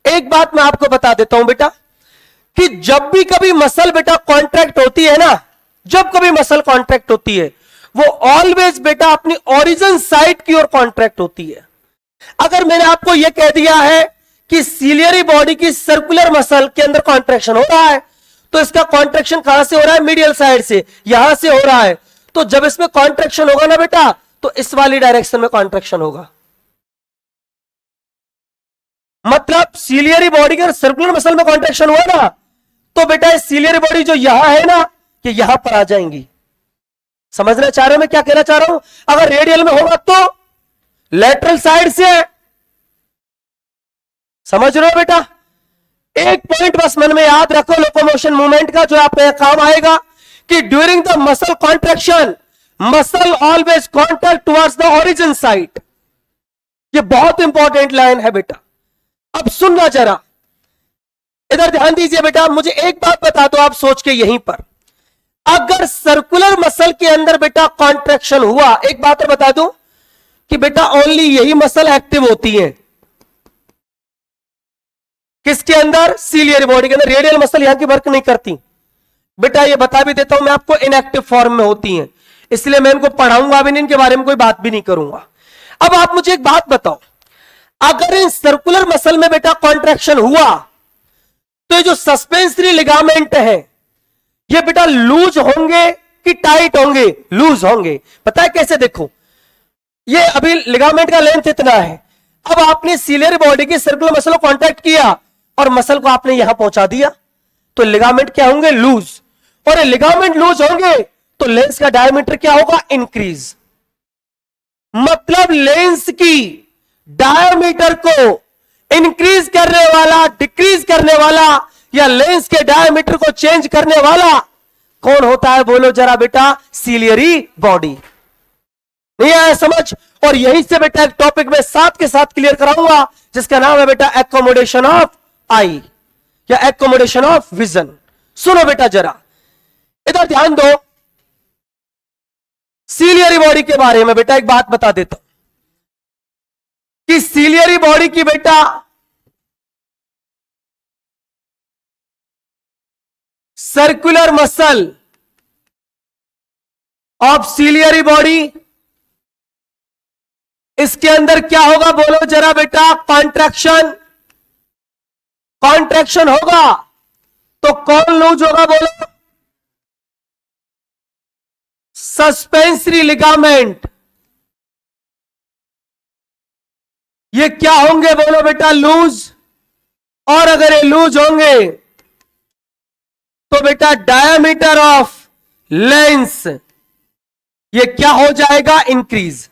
[SPEAKER 1] एक बात मैं आपको बता देता हूं बेटा, कि जब भी कभी मसल बेटा कॉन्ट्रैक्ट होती है ना, जब कभी मसल कॉन्ट्रैक्ट होती है, वो ऑलवेज बेटा अपनी ओरिजिन साइड की ओर कॉन्ट्रैक्ट होती है। अगर मैंने आपको यह कह दिया है कि सीलियरी बॉडी की सर्कुलर मसल के अंदर कॉन्ट्रैक्शन हो रहा है, तो इसका कॉन्ट्रैक्शन कहां से हो रहा है, मीडियल साइड से, यहां से हो रहा है। तो जब इसमें कॉन्ट्रैक्शन होगा ना बेटा, तो इस वाली डायरेक्शन में कॉन्ट्रैक्शन होगा। मतलब सीलियरी बॉडी के सर्कुलर मसल में कॉन्ट्रैक्शन हुआ ना, तो बेटा इस सीलियरी बॉडी जो यहां है ना, कि यहां पर आ जाएंगी। समझना चाह रहे हो मैं क्या कहना चाह रहा हूं। अगर रेडियल में होगा तो लेटरल साइड से, समझ रहे हो बेटा। एक पॉइंट बस मन में याद रखो लोकोमोशन मूवमेंट का, जो आप काम आएगा, कि during the muscle contraction muscle always contact towards the origin side. ये बहुत इंपॉर्टेंट लाइन है बेटा। अब सुनना जरा, इधर ध्यान दीजिए बेटा, मुझे एक बात बता दो आप सोच के यहीं पर, अगर सर्कुलर मसल के अंदर बेटा कॉन्ट्रैक्शन हुआ, एक बात और बता दूं कि बेटा ओनली यही मसल एक्टिव होती है। किसके अंदर, सीलियरी बॉडी के अंदर। रेडियल मसल यहां की वर्क नहीं करती बेटा, ये बता भी देता हूं मैं आपको, इनएक्टिव फॉर्म में होती हैं, इसलिए मैं इनको पढ़ाऊंगा भी नहीं, इनके बारे में कोई बात भी नहीं करूंगा। अब आप मुझे एक बात बताओ, अगर इन सर्कुलर मसल में बेटा कॉन्ट्रैक्शन हुआ, तो ये जो सस्पेंसरी लिगामेंट है, ये बेटा लूज होंगे कि टाइट होंगे, लूज होंगे। पता है कैसे, देखो ये अभी लिगामेंट का लेंथ इतना है, अब आपने सीलियरी बॉडी की सर्कुलर मसल को कांटेक्ट किया और मसल को आपने यहां पहुंचा दिया, तो लिगामेंट क्या होंगे, लूज। और ये लिगामेंट लूज होंगे तो लेंस का डायमीटर क्या होगा, इंक्रीज। मतलब लेंस की डायमीटर को इंक्रीज करने वाला, डिक्रीज करने वाला, या लेंस के डायमीटर को चेंज करने वाला कौन होता है, बोलो जरा बेटा, सीलियरी बॉडी। नहीं आया समझ। और यहीं से बेटा एक टॉपिक में साथ के साथ क्लियर कराऊंगा, जिसका नाम है बेटा एकोमोडेशन ऑफ आई या एकोमोडेशन ऑफ विजन। सुनो बेटा जरा, इधर ध्यान दो, सीलियरी बॉडी के बारे में बेटा एक बात बता देता हूं, कि सीलियरी बॉडी की बेटा circular muscle of ciliary body, इसके अंदर क्या होगा बोलो जरा बेटा, कॉन्ट्रैक्शन। कॉन्ट्रैक्शन होगा तो कौन लूज होगा बोलो, सस्पेंसरी लिगामेंट। ये क्या होंगे बोलो बेटा, लूज। और अगर ये लूज होंगे तो बेटा डायमीटर ऑफ लेंस ये क्या हो जाएगा, इंक्रीज।